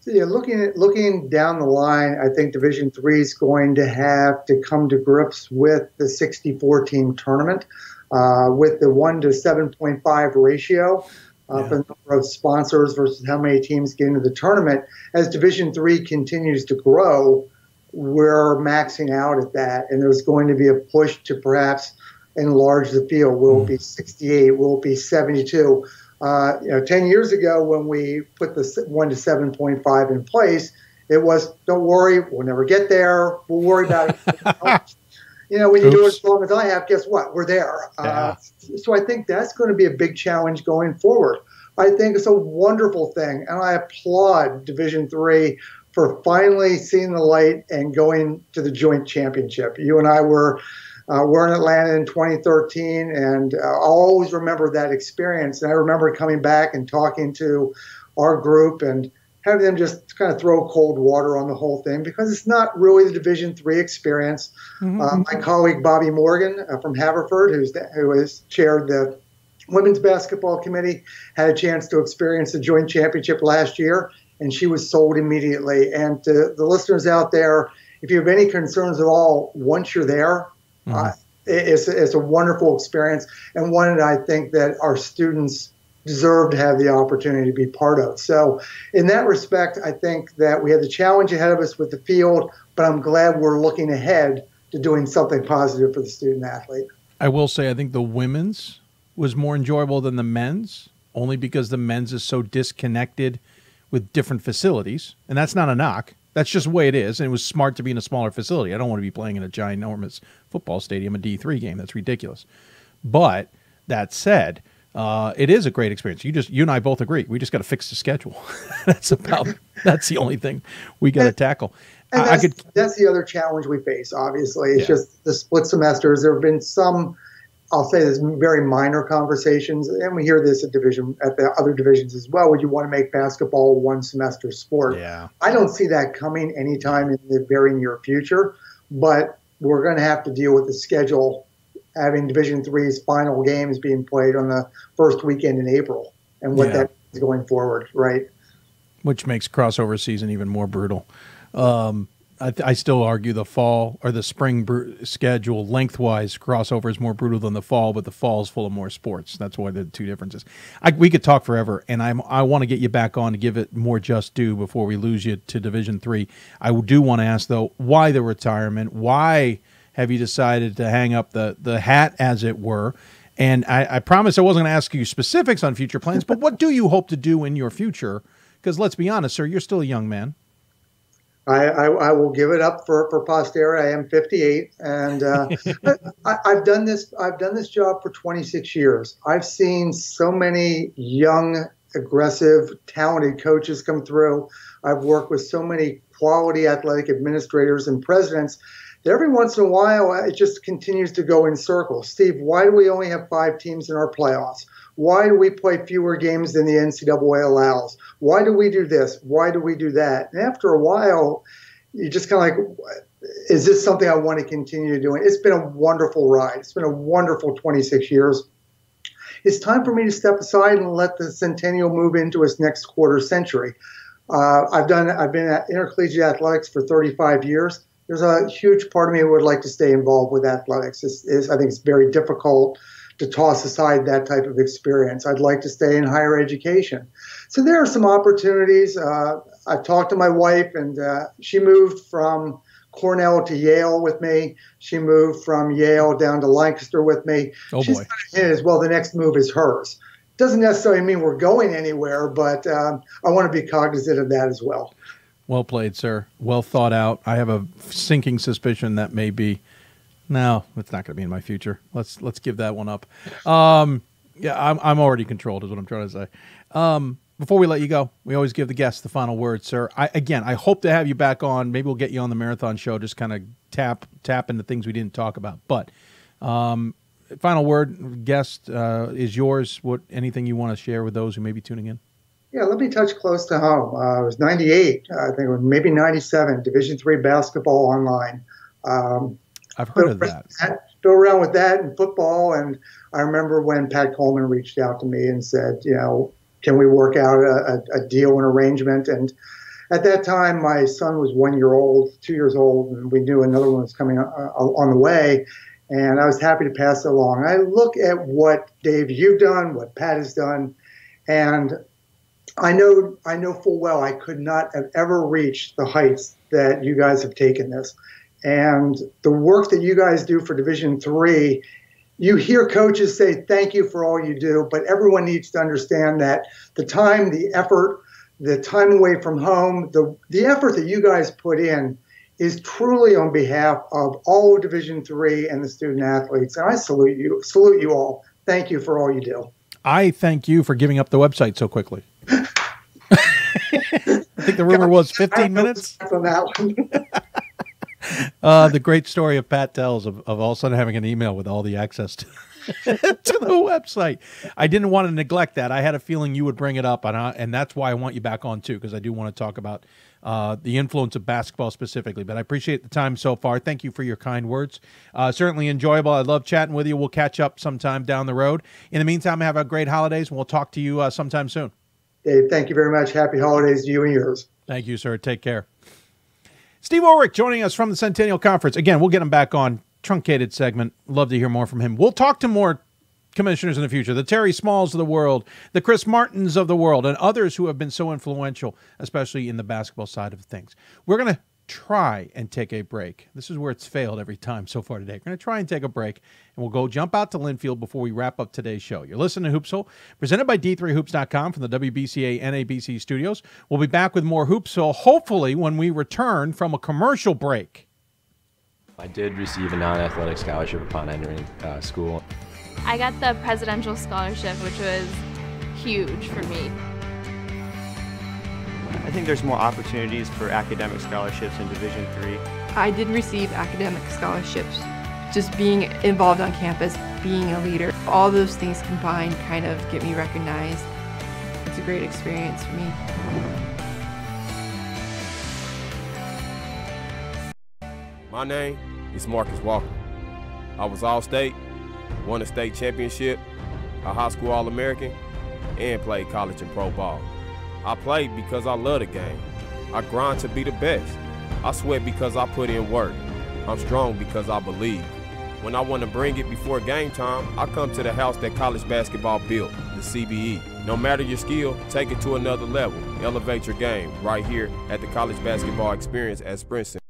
So, looking down the line, I think Division III is going to have to come to grips with the 64-team tournament, with the 1 to 7.5 ratio for the number of sponsors versus how many teams get into the tournament. As Division III continues to grow, we're maxing out at that, and there's going to be a push to perhaps enlarge the field. Will it be 68? Will it be 72? 10 years ago when we put the 1 to 7.5 in place, it was, don't worry, we'll never get there. We'll worry about it. When you do it as long as I have, guess what? We're there. Yeah. So I think that's going to be a big challenge going forward. I think it's a wonderful thing, and I applaud Division III for finally seeing the light and going to the joint championship. You and I were in Atlanta in 2013, and I'll always remember that experience. And I remember coming back and talking to our group and having them just kind of throw cold water on the whole thing because it's not really the Division III experience. My colleague Bobby Morgan from Haverford, who has chaired the Women's basketball committee had a chance to experience the joint championship last year, and she was sold immediately. And to the listeners out there, if you have any concerns at all, once you're there, it's a wonderful experience, and one that I think that our students deserve to have the opportunity to be part of. So in that respect, I think that we have the challenge ahead of us with the field, but I'm glad we're looking ahead to doing something positive for the student athlete. I will say I think the women's was more enjoyable than the men's, only because the men's is so disconnected with different facilities, and that's not a knock. That's just the way it is, and it was smart to be in a smaller facility. I don't want to be playing in a giant, enormous football stadium, a D3 game. That's ridiculous. But that said, it is a great experience. You and I both agree. We just got to fix the schedule. That's the only thing we got to tackle. And that's the other challenge we face, obviously. It's just the split semesters. There have been some, I'll say this, very minor conversations, and we hear this at the other divisions as well. Would you want to make basketball a one-semester sport? Yeah. I don't see that coming anytime in the very near future, but we're going to have to deal with the schedule, having Division III's final games being played on the first weekend in April, and what that is going forward, right? Which makes crossover season even more brutal. I still argue the fall or the spring schedule lengthwise crossover is more brutal than the fall, but the fall is full of more sports. That's why the two differences. We could talk forever, and I want to get you back on to give it more just due before we lose you to Division III. I do want to ask, though, why the retirement? Why have you decided to hang up the hat, as it were? And I promise I wasn't going to ask you specifics on future plans, but what do you hope to do in your future? Because let's be honest, sir, you're still a young man. I will give it up for posterity. I am 58, and I've done this job for 26 years. I've seen so many young, aggressive, talented coaches come through. I've worked with so many quality athletic administrators and presidents that every once in a while it just continues to go in circles. Steve, why do we only have 5 teams in our playoffs? Why do we play fewer games than the NCAA allows? Why do we do this? Why do we do that? And after a while, you just kind of like, is this something I want to continue doing? It's been a wonderful ride. It's been a wonderful 26 years. It's time for me to step aside and let the centennial move into its next quarter century. I've been at intercollegiate athletics for 35 years. There's a huge part of me who would like to stay involved with athletics. I think it's very difficult to toss aside that type of experience. I'd like to stay in higher education. So there are some opportunities. I've talked to my wife, and she moved from Cornell to Yale with me. She moved from Yale down to Lancaster with me. She's kind of in as well. The next move is hers. Doesn't necessarily mean we're going anywhere, but I want to be cognizant of that as well. Well played, sir. Well thought out. I have a sinking suspicion that may be. No, it's not going to be in my future. Let's give that one up. Yeah, I'm already controlled is what I'm trying to say. Before we let you go, we always give the guests the final word, sir. I hope to have you back on. Maybe we'll get you on the marathon show, just kind of tap into things we didn't talk about. But final word, guest, is yours. Anything you want to share with those who may be tuning in? Yeah, let me touch close to home. It was 98, I think it was maybe 97, Division III basketball online. I've heard of that. Still around with that in football. And I remember when Pat Coleman reached out to me and said, can we work out a deal, an arrangement? And at that time, my son was 1 year old, 2 years old, and we knew another one was coming on the way. And I was happy to pass it along. I look at what, Dave, you've done, what Pat has done, and I know full well I could not have ever reached the heights that you guys have taken this. And the work that you guys do for Division III, you hear coaches say thank you for all you do, but everyone needs to understand that the time, the effort, the time away from home, the effort that you guys put in is truly on behalf of all of Division III and the student athletes. And I salute you all. Thank you for all you do. I thank you for giving up the website so quickly. I think the rumor was 15 minutes. On that one. The great story of Pat tells of all of a sudden having an email with all the access to to the website. I didn't want to neglect that. I had a feeling you would bring it up, and that's why I want you back on, too, because I do want to talk about the influence of basketball specifically. But I appreciate the time so far. Thank you for your kind words. Certainly enjoyable. I love chatting with you. We'll catch up sometime down the road. In the meantime, have a great holidays, and we'll talk to you sometime soon. Dave, thank you very much. Happy holidays to you and yours. Thank you, sir. Take care. Steve Ulrich joining us from the Centennial Conference. Again, we'll get him back on. Truncated segment. Love to hear more from him. We'll talk to more commissioners in the future, the Terry Smalls of the world, the Chris Martins of the world, and others who have been so influential, especially in the basketball side of things. We're going to try and take a break. This is where it's failed every time so far today. We're going to try and take a break, and we'll go jump out to Linfield before we wrap up today's show. You're listening to Hoopsville, presented by D3Hoops.com from the WBCA NABC studios. We'll be back with more Hoopsville, hopefully when we return from a commercial break. I did receive a non-athletic scholarship upon entering school. I got the presidential scholarship, which was huge for me. I think there's more opportunities for academic scholarships in Division III. I did receive academic scholarships. Just being involved on campus, being a leader, all those things combined kind of get me recognized. It's a great experience for me. My name is Marcus Walker. I was All-State, won a state championship, a high school All-American, and played college and pro ball. I played because I love the game. I grind to be the best. I sweat because I put in work. I'm strong because I believe. When I want to bring it before game time, I come to the house that college basketball built, the CBE. No matter your skill, take it to another level. Elevate your game right here at the College Basketball Experience at Sprint Center.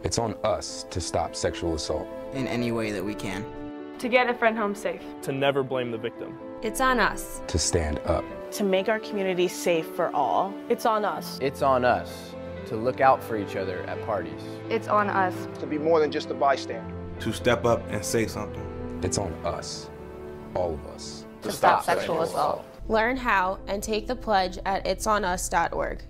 It's on us to stop sexual assault in any way that we can. To get a friend home safe. To never blame the victim. It's on us. To stand up. To make our community safe for all. It's on us. It's on us to look out for each other at parties. It's on us. To be more than just a bystander. To step up and say something. It's on us, all of us. To stop sexual assault. Learn how and take the pledge at itsonus.org.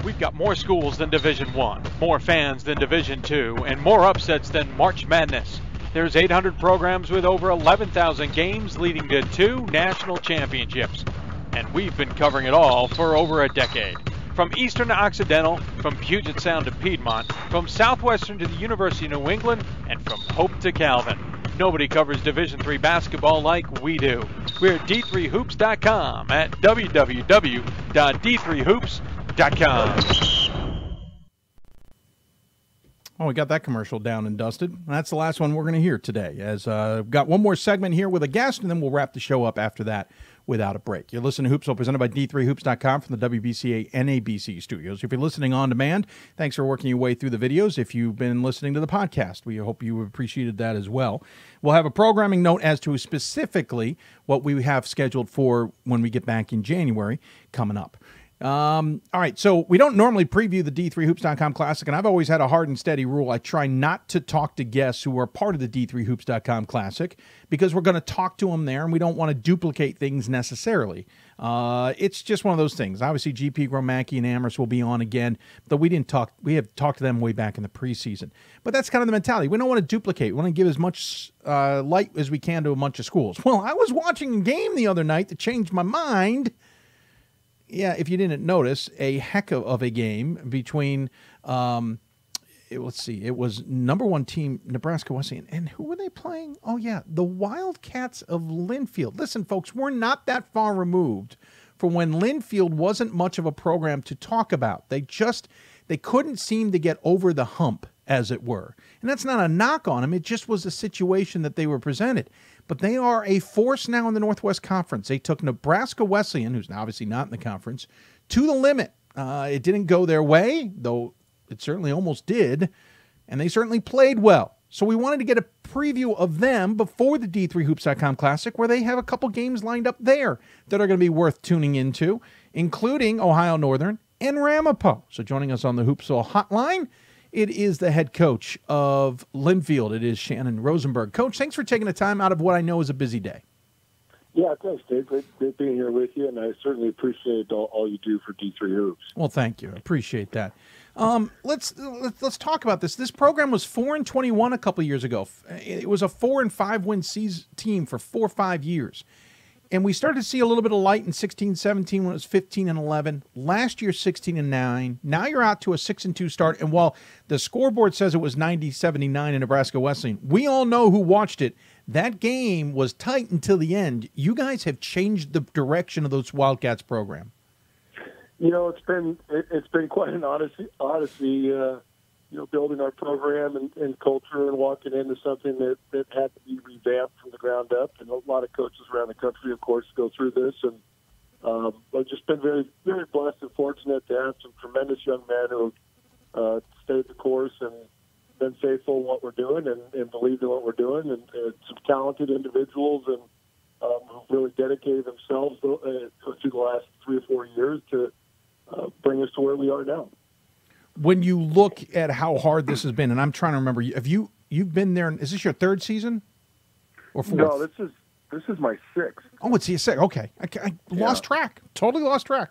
We've got more schools than Division I, more fans than Division II, and more upsets than March Madness. There's 800 programs with over 11,000 games leading to 2 national championships. And we've been covering it all for over a decade. From Eastern to Occidental, from Puget Sound to Piedmont, from Southwestern to the University of New England, and from Hope to Calvin. Nobody covers Division III basketball like we do. We're at D3Hoops.com at www.d3hoops.com. Oh, we got that commercial down and dusted. That's the last one we're going to hear today. As we've got one more segment here with a guest, and then we'll wrap the show up after that without a break. You're listening to Hoopsville, presented by D3Hoops.com from the WBCA NABC studios. If you're listening on demand, thanks for working your way through the videos. If you've been listening to the podcast, we hope you appreciated that as well. We'll have a programming note as to specifically what we have scheduled for when we get back in January coming up. All right, so we don't normally preview the D3Hoops.com Classic, and I've always had a hard and steady rule. I try not to talk to guests who are part of the D3Hoops.com Classic because we're going to talk to them there, and we don't want to duplicate things necessarily. It's just one of those things. Obviously, GP Gromacki and Amherst will be on again, though we didn't talk. We have talked to them way back in the preseason. But that's kind of the mentality. We don't want to duplicate. We want to give as much light as we can to a bunch of schools. Well, I was watching a game the other night that changed my mind. Yeah, if you didn't notice, a heck of a game between, let's see, it was number 1 team, Nebraska Wesleyan. And who were they playing? Oh, yeah, the Wildcats of Linfield. Listen, folks, we're not that far removed from when Linfield wasn't much of a program to talk about. They couldn't seem to get over the hump, as it were. And that's not a knock on them. It just was a situation that they were presented. But they are a force now in the Northwest Conference. They took Nebraska Wesleyan, who's obviously not in the conference, to the limit. It didn't go their way, though it certainly almost did, and they certainly played well. So we wanted to get a preview of them before the D3Hoops.com Classic, where they have a couple games lined up there that are going to be worth tuning into, including Ohio Northern and Ramapo. So joining us on the Hoopsville hotline, it is the head coach of Linfield. It is Shannon Rosenberg. Coach, thanks for taking the time out of what I know is a busy day. Yeah, thanks, Dave. Great being here with you, and I certainly appreciate all you do for D3 Hoops. Well, thank you. I appreciate that. Let's talk about this. This program was 4-21 a couple years ago. It was a 4-5 win team for 4 or 5 years. And we started to see a little bit of light in 16-17 when it was 15-11. Last year, 16-9. Now you're out to a 6-2 start. And while the scoreboard says it was 90-79 in Nebraska Wesleyan, we all know who watched it. That game was tight until the end. You guys have changed the direction of those Wildcats program. You know, it's been quite an odyssey. Building our program and culture and walking into something that had to be revamped from the ground up. And a lot of coaches around the country, of course, go through this. And I've just been very, very blessed and fortunate to have some tremendous young men who stayed the course and been faithful in what we're doing and believed in what we're doing. And some talented individuals and who've really dedicated themselves through the last 3 or 4 years to bring us to where we are now. When you look at how hard this has been, and I'm trying to remember, you've been there? Is this your 3rd season or 4th? No, this is my 6th. Oh, it's your 6th. Okay, I lost track. Totally lost track.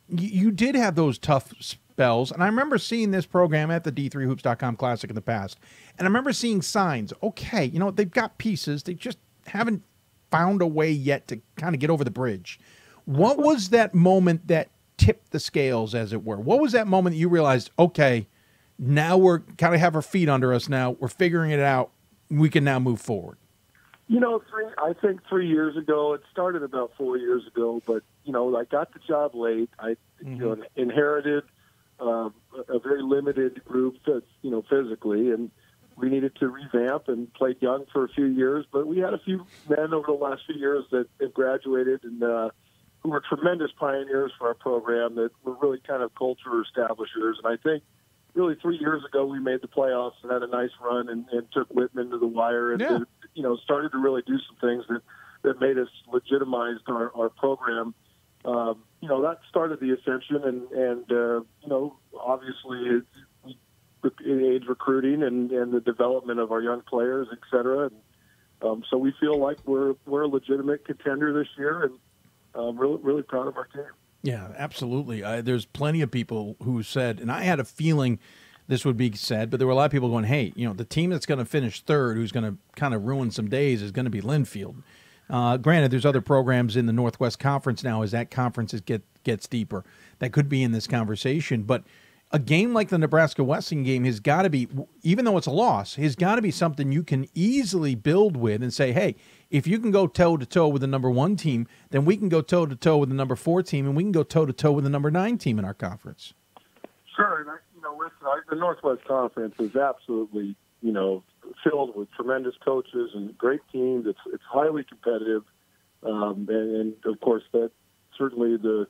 You did have those tough spells, and I remember seeing this program at the D3Hoops.com Classic in the past, and I remember seeing signs. Okay, they've got pieces. They just haven't found a way yet to kind of get over the bridge. What was that moment that tipped the scales, as it were? What was that moment that you realized, okay, now we're kind of have our feet under us now, we're figuring it out, we can now move forward? I think 3 years ago, it started about 4 years ago, but, I got the job late. I inherited a very limited group, physically, and we needed to revamp and played young for a few years, but we had a few men over the last few years that have graduated and who were tremendous pioneers for our program that were really kind of culture establishers. And I think really 3 years ago we made the playoffs and had a nice run and took Whitman to the wire and started to really do some things that made us legitimize our program. That started the ascension and obviously age recruiting and the development of our young players, et cetera. And, so we feel like we're a legitimate contender this year, and I'm really proud of our team. Yeah, absolutely. There's plenty of people who said, and I had a feeling this would be said, but there were a lot of people going, hey, the team that's going to finish 3rd, who's going to kind of ruin some days, is going to be Linfield. Granted, there's other programs in the Northwest Conference now as that conference gets deeper that could be in this conversation, but a game like the Nebraska Wesleyan game has got to be, even though it's a loss, has got to be something you can easily build with and say, hey, if you can go toe-to-toe with the number 1 team, then we can go toe-to-toe with the number 4 team, and we can go toe-to-toe with the number 9 team in our conference. Sure. And the Northwest Conference is absolutely, filled with tremendous coaches and great teams. It's highly competitive. And of course, that certainly the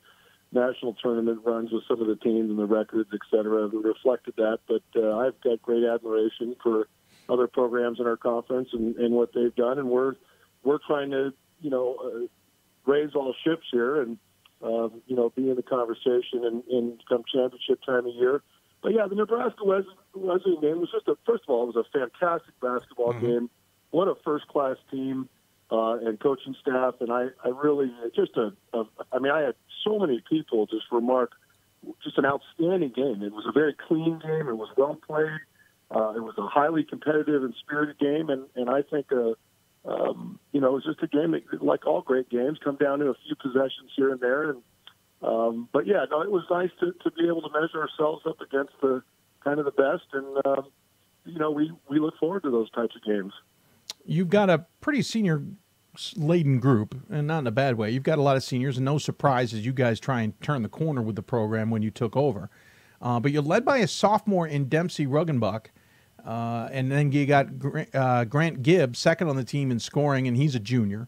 national tournament runs with some of the teams and the records, et cetera, have reflected that. But I've got great admiration for other programs in our conference and what they've done. And we're trying to, raise all ships here and, be in the conversation and come championship time of year. But, yeah, the Nebraska Wesleyan game was first of all, it was a fantastic basketball game. What a first-class team and coaching staff. And I really I had so many people just remark just an outstanding game. It was a very clean game. It was well played. It was a highly competitive and spirited game. And I think, it was just a game that, like all great games, come down to a few possessions here and there. And but yeah, no, it was nice to be able to measure ourselves up against the kind of the best, and we look forward to those types of games. You've got a pretty senior-laden group, and not in a bad way. You've got a lot of seniors, and no surprise as you guys try and turn the corner with the program when you took over. But you're led by a sophomore in Dempsey Ruggenbuck, and then you got Grant Gibbs, second on the team in scoring, and he's a junior.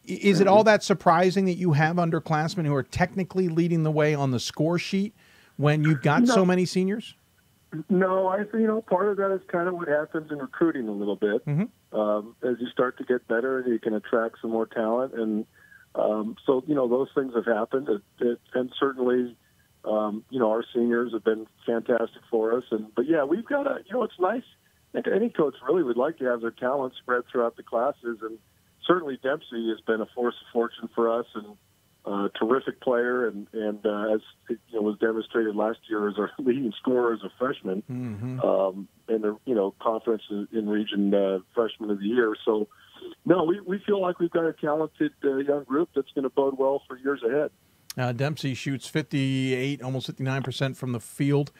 Is it all that surprising that you have underclassmen who are technically leading the way on the score sheet when you've got so many seniors? No, I think, part of that is kind of what happens in recruiting a little bit. As you start to get better and you can attract some more talent. And so, those things have happened. And certainly, our seniors have been fantastic for us. But yeah, we've got it's nice. I think any coach really would like to have their talent spread throughout the classes. And certainly Dempsey has been a force of fortune for us. And terrific player, and as it, was demonstrated last year as our leading scorer as a freshman, in the conference in region freshman of the year. So, no, we feel like we've got a talented young group that's going to bode well for years ahead. Dempsey shoots 58, almost 59% from the field.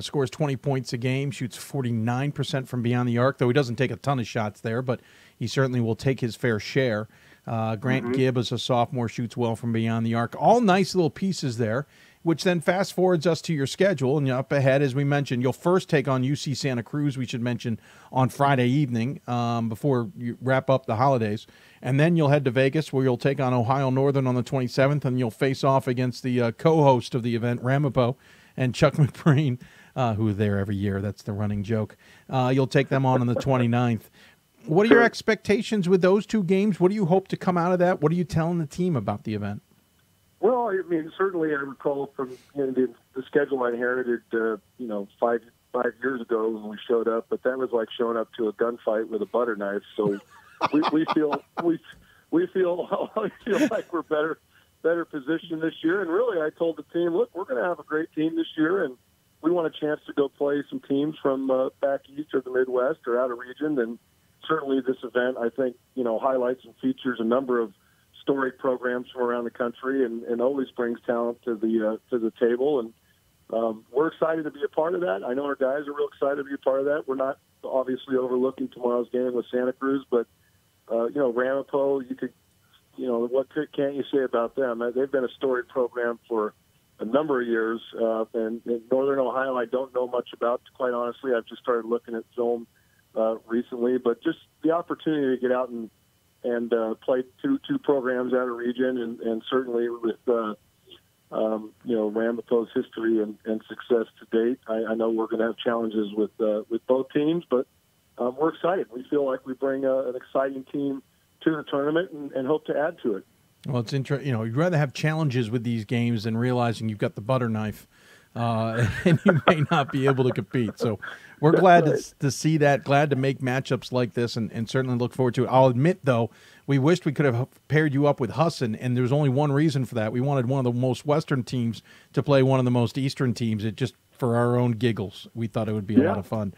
Scores 20 points a game, shoots 49% from beyond the arc, though he doesn't take a ton of shots there, but he certainly will take his fair share. Grant Gibb, as a sophomore, shoots well from beyond the arc. All nice little pieces there, which then fast forwards us to your schedule. And up ahead, as we mentioned, you'll first take on UC Santa Cruz, we should mention, on Friday evening before you wrap up the holidays. And then you'll head to Vegas, where you'll take on Ohio Northern on the 27th, and you'll face off against the co-host of the event, Ramapo, and Chuck McBreen, who are there every year. That's the running joke. You'll take them on the 29th. What are your expectations with those two games? What do you hope to come out of that? What are you telling the team about the event? Well, I mean, certainly I recall from the schedule I inherited, 5 years ago when we showed up, but that was like showing up to a gunfight with a butter knife. So we feel like we're better positioned this year. And really, I told the team, look, we're going to have a great team this year, and we want a chance to go play some teams from back east or the Midwest or out of region. And certainly this event, I think, highlights and features a number of storied programs from around the country, and always brings talent to the table. And we're excited to be a part of that. I know our guys are real excited to be a part of that. We're not obviously overlooking tomorrow's game with Santa Cruz, but Ramapo, what can't you say about them? They've been a storied program for a number of years, and in Northern Ohio, I don't know much about, quite honestly. I've just started looking at film recently, but just the opportunity to get out and play two programs out of region, and certainly with Ramapo's history and success to date, I know we're going to have challenges with both teams, but we're excited. We feel like we bring an exciting team to the tournament and hope to add to it. Well, it's interesting. You'd rather have challenges with these games than realizing you've got the butter knife, and you may not be able to compete. So we're glad to see that, glad to make matchups like this, and certainly look forward to it. I'll admit, though, we wished we could have paired you up with Husson, and there's only one reason for that. We wanted one of the most Western teams to play one of the most Eastern teams. It just, for our own giggles, we thought it would be a lot of fun.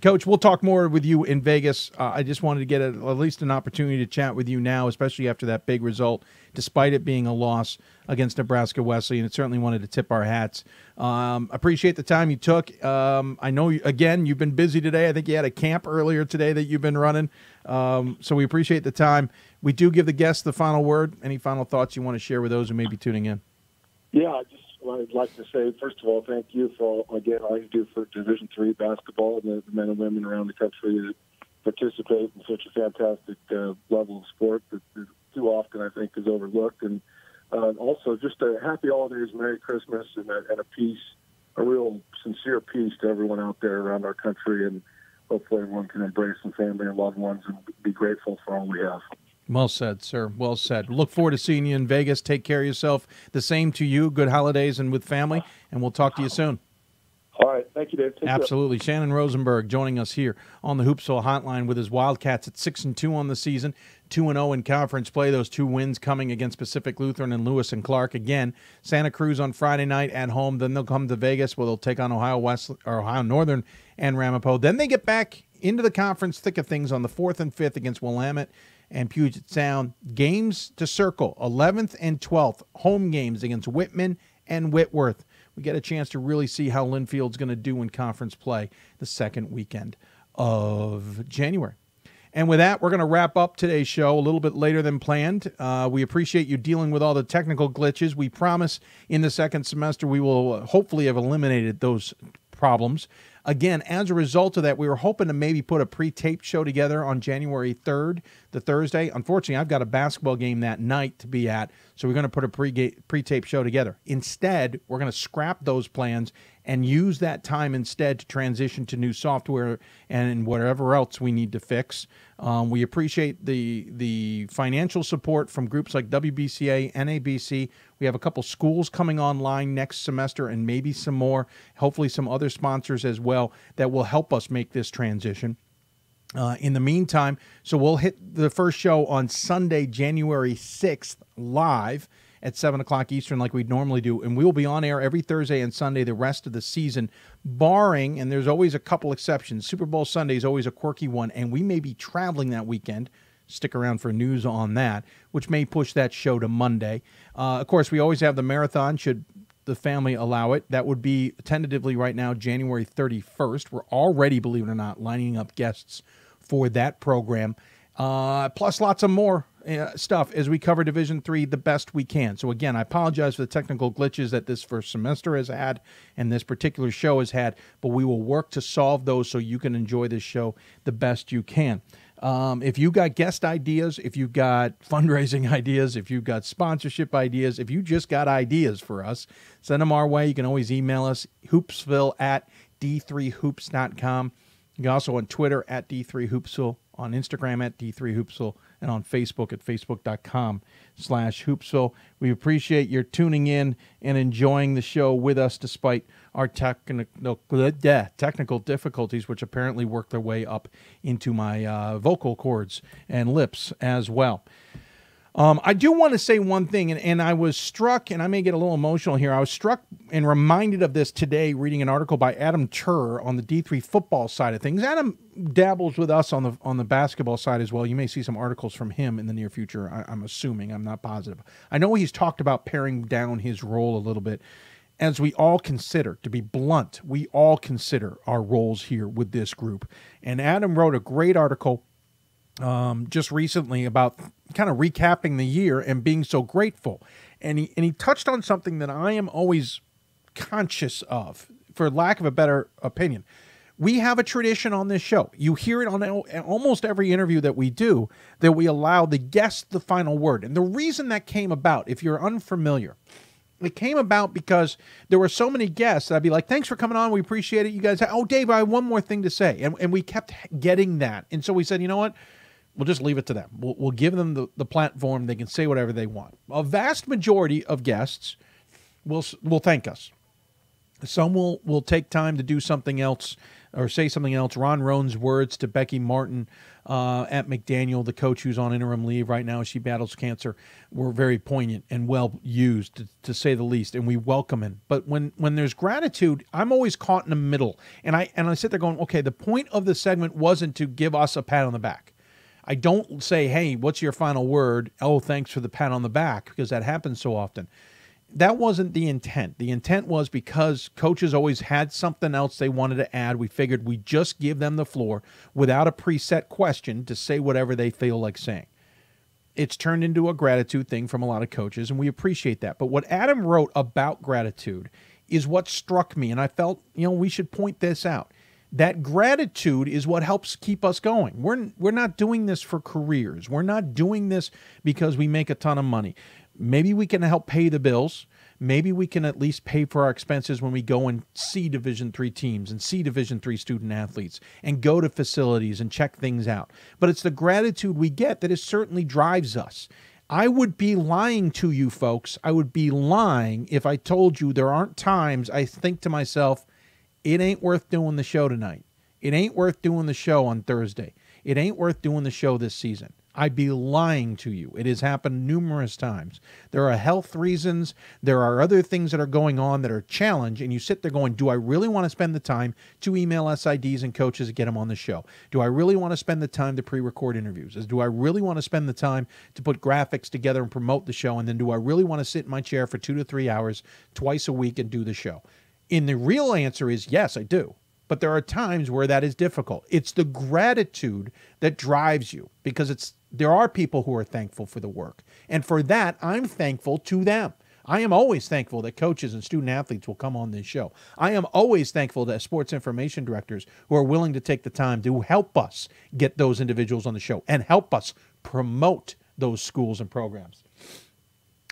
Coach, we'll talk more with you in Vegas. I just wanted to get at least an opportunity to chat with you now, especially after that big result, despite it being a loss against Nebraska Wesleyan. And certainly wanted to tip our hats. Appreciate the time you took. I know, again, you've been busy today. I think you had a camp earlier today that you've been running. So we appreciate the time. We do give the guests the final word. Any final thoughts you want to share with those who may be tuning in? Yeah, I'd like to say, first of all, thank you for all you do for Division III basketball and the men and women around the country that participate in such a fantastic level of sport that too often, I think, is overlooked. And also, just a happy holidays, Merry Christmas, and a real sincere peace to everyone out there around our country. And hopefully everyone can embrace some family and loved ones and be grateful for all we have. Well said, sir. Well said. Look forward to seeing you in Vegas. Take care of yourself. The same to you. Good holidays and with family, and we'll talk to you soon. All right. Thank you, Dave. Absolutely. Shannon Rosenberg joining us here on the Hoopsville Hotline with his Wildcats at 6-2 on the season, 2-0 in conference play. Those two wins coming against Pacific Lutheran and Lewis and Clark. Again, Santa Cruz on Friday night at home. Then they'll come to Vegas where they'll take on Ohio Northern and Ramapo. Then they get back into the conference thick of things on the 4th and 5th against Willamette and Puget Sound. Games to circle, 11th and 12th, home games against Whitman and Whitworth. We get a chance to really see how Linfield's going to do in conference play the second weekend of January. And with that, we're going to wrap up today's show a little bit later than planned. We appreciate you dealing with all the technical glitches. We promise in the second semester we will hopefully have eliminated those problems. Again, as a result of that, we were hoping to maybe put a pre-taped show together on January 3rd, the Thursday. Unfortunately, I've got a basketball game that night to be at, so we're going to put a pre-taped show together. Instead, we're going to scrap those plans and use that time instead to transition to new software and whatever else we need to fix. We appreciate the financial support from groups like WBCA, NABC. We have a couple schools coming online next semester and maybe some more, hopefully some other sponsors as well that will help us make this transition. In the meantime, so we'll hit the first show on Sunday, January 6th, live at 7 o'clock Eastern like we normally do, and we will be on air every Thursday and Sunday the rest of the season, barring, and there's always a couple exceptions, Super Bowl Sunday is always a quirky one, and we may be traveling that weekend. Stick around for news on that, which may push that show to Monday. Of course, we always have the marathon, should the family allow it. That would be tentatively right now January 31st. We're already, believe it or not, lining up guests for that program, plus lots of more stuff as we cover Division III the best we can. So again, I apologize for the technical glitches that this first semester has had and this particular show has had, but we will work to solve those so you can enjoy this show the best you can. If you got guest ideas, if you've got fundraising ideas, if you've got sponsorship ideas, if you just got ideas for us, send them our way. You can always email us, hoopsville@d3hoops.com. You can also on Twitter @D3Hoopsville, on Instagram @D3Hoopsville, and on Facebook at facebook.com/Hoopsville. We appreciate your tuning in and enjoying the show with us despite our technical difficulties, which apparently worked their way up into my vocal cords and lips as well. I do want to say one thing, and I was struck, and I may get a little emotional here. I was struck and reminded of this today reading an article by Adam Turr on the D3 football side of things. Adam dabbles with us on the basketball side as well. You may see some articles from him in the near future, I'm assuming. I'm not positive. I know he's talked about paring down his role a little bit. As we all consider, to be blunt, we all consider our roles here with this group. And Adam wrote a great article just recently about kind of recapping the year and being so grateful. And he touched on something that I am always conscious of, for lack of a better opinion. We have a tradition on this show. You hear it on almost every interview that we do, that we allow the guest the final word. And the reason that came about, if you're unfamiliar, it came about because there were so many guests that I'd be like, thanks for coming on. We appreciate it. You guys, oh, Dave, I have one more thing to say. And we kept getting that. And so we said, you know what? We'll just leave it to them. We'll give them the platform. They can say whatever they want. A vast majority of guests will thank us. Some will take time to do something else or say something else. Ron Roan's words to Becky Martin at McDaniel, the coach who's on interim leave right now as she battles cancer, were very poignant and well used, to say the least, and we welcome it. But when there's gratitude, I'm always caught in the middle. And I sit there going, okay, the point of the segment wasn't to give us a pat on the back. I don't say, hey, what's your final word? Oh, thanks for the pat on the back, because that happens so often. That wasn't the intent. The intent was because coaches always had something else they wanted to add. We figured we'd just give them the floor without a preset question to say whatever they feel like saying. It's turned into a gratitude thing from a lot of coaches, and we appreciate that. But what Adam wrote about gratitude is what struck me, and I felt, we should point this out. That gratitude is what helps keep us going. We're not doing this for careers. We're not doing this because we make a ton of money. Maybe we can help pay the bills. Maybe we can at least pay for our expenses when we go and see Division III teams and see Division III student athletes and go to facilities and check things out. But it's the gratitude we get that certainly drives us. I would be lying to you folks. I would be lying if I told you there aren't times I think to myself, it ain't worth doing the show tonight. It ain't worth doing the show on Thursday. It ain't worth doing the show this season. I'd be lying to you. It has happened numerous times. There are health reasons. There are other things that are going on that are a challenge, and you sit there going, do I really want to spend the time to email SIDs and coaches to get them on the show? Do I really want to spend the time to pre-record interviews? Do I really want to spend the time to put graphics together and promote the show? And then do I really want to sit in my chair for 2 to 3 hours twice a week and do the show? And the real answer is yes, I do. But there are times where that is difficult. It's the gratitude that drives you, because there are people who are thankful for the work. And for that, I'm thankful to them. I am always thankful that coaches and student athletes will come on this show. I am always thankful that sports information directors who are willing to take the time to help us get those individuals on the show and help us promote those schools and programs.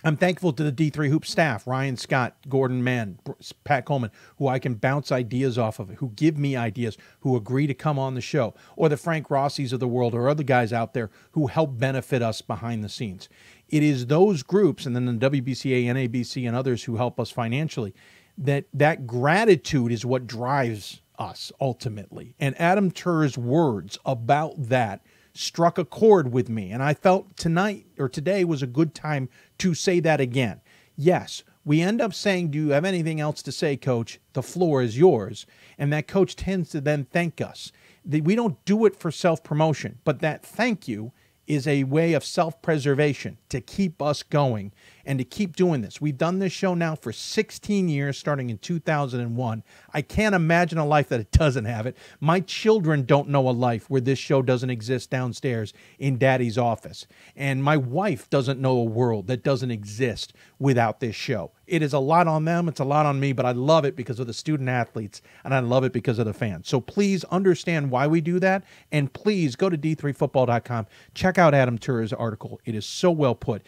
I'm thankful to the D3 Hoop staff, Ryan Scott, Gordon Mann, Pat Coleman, who I can bounce ideas off of, who give me ideas, who agree to come on the show, or the Frank Rossies of the world, or other guys out there who help benefit us behind the scenes. It is those groups, and then the WBCA, NABC, and others who help us financially, that gratitude is what drives us ultimately. And Adam Turr's words about that struck a chord with me. And I felt today was a good time to say that again. Yes, we end up saying, do you have anything else to say, Coach? The floor is yours. And that coach tends to then thank us. We don't do it for self-promotion, but that thank you is a way of self-preservation to keep us going and to keep doing this. We've done this show now for 16 years, starting in 2001. I can't imagine a life that it doesn't have it. My children don't know a life where this show doesn't exist downstairs in Daddy's office. And my wife doesn't know a world that doesn't exist without this show. It is a lot on them. It's a lot on me, but I love it because of the student athletes, and I love it because of the fans. So please understand why we do that, and please go to d3football.com. Check out Adam Turr's article. It is so well put.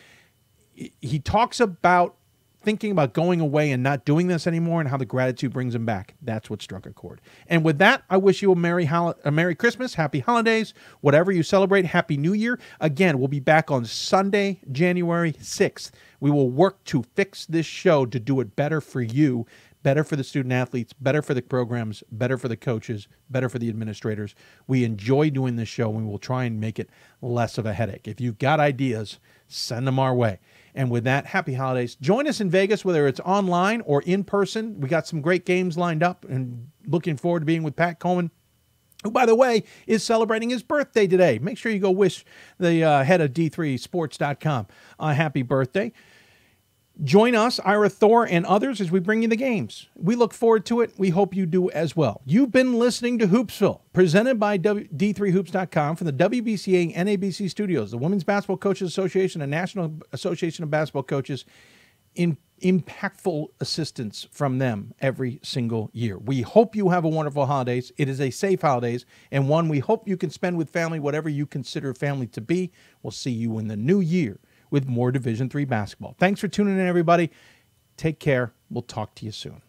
He talks about thinking about going away and not doing this anymore and how the gratitude brings him back. That's what struck a chord. And with that, I wish you a Merry Christmas, Happy Holidays, whatever you celebrate, Happy New Year. Again, we'll be back on Sunday, January 6th. We will work to fix this show to do it better for you, better for the student athletes, better for the programs, better for the coaches, better for the administrators. We enjoy doing this show, and we will try and make it less of a headache. If you've got ideas, send them our way. And with that, happy holidays. Join us in Vegas, whether it's online or in person. We got some great games lined up, and looking forward to being with Pat Coleman, who, by the way, is celebrating his birthday today. Make sure you go wish the head of D3Sports.com a happy birthday. Join us, Ira Thor, and others as we bring you the games. We look forward to it. We hope you do as well. You've been listening to Hoopsville, presented by D3Hoops.com from the WBCA and NABC studios, the Women's Basketball Coaches Association and National Association of Basketball Coaches. Impactful assistance from them every single year. We hope you have a wonderful holidays. It is a safe holidays, and one we hope you can spend with family, whatever you consider family to be. We'll see you in the new year with more Division III basketball. Thanks for tuning in, everybody. Take care. We'll talk to you soon.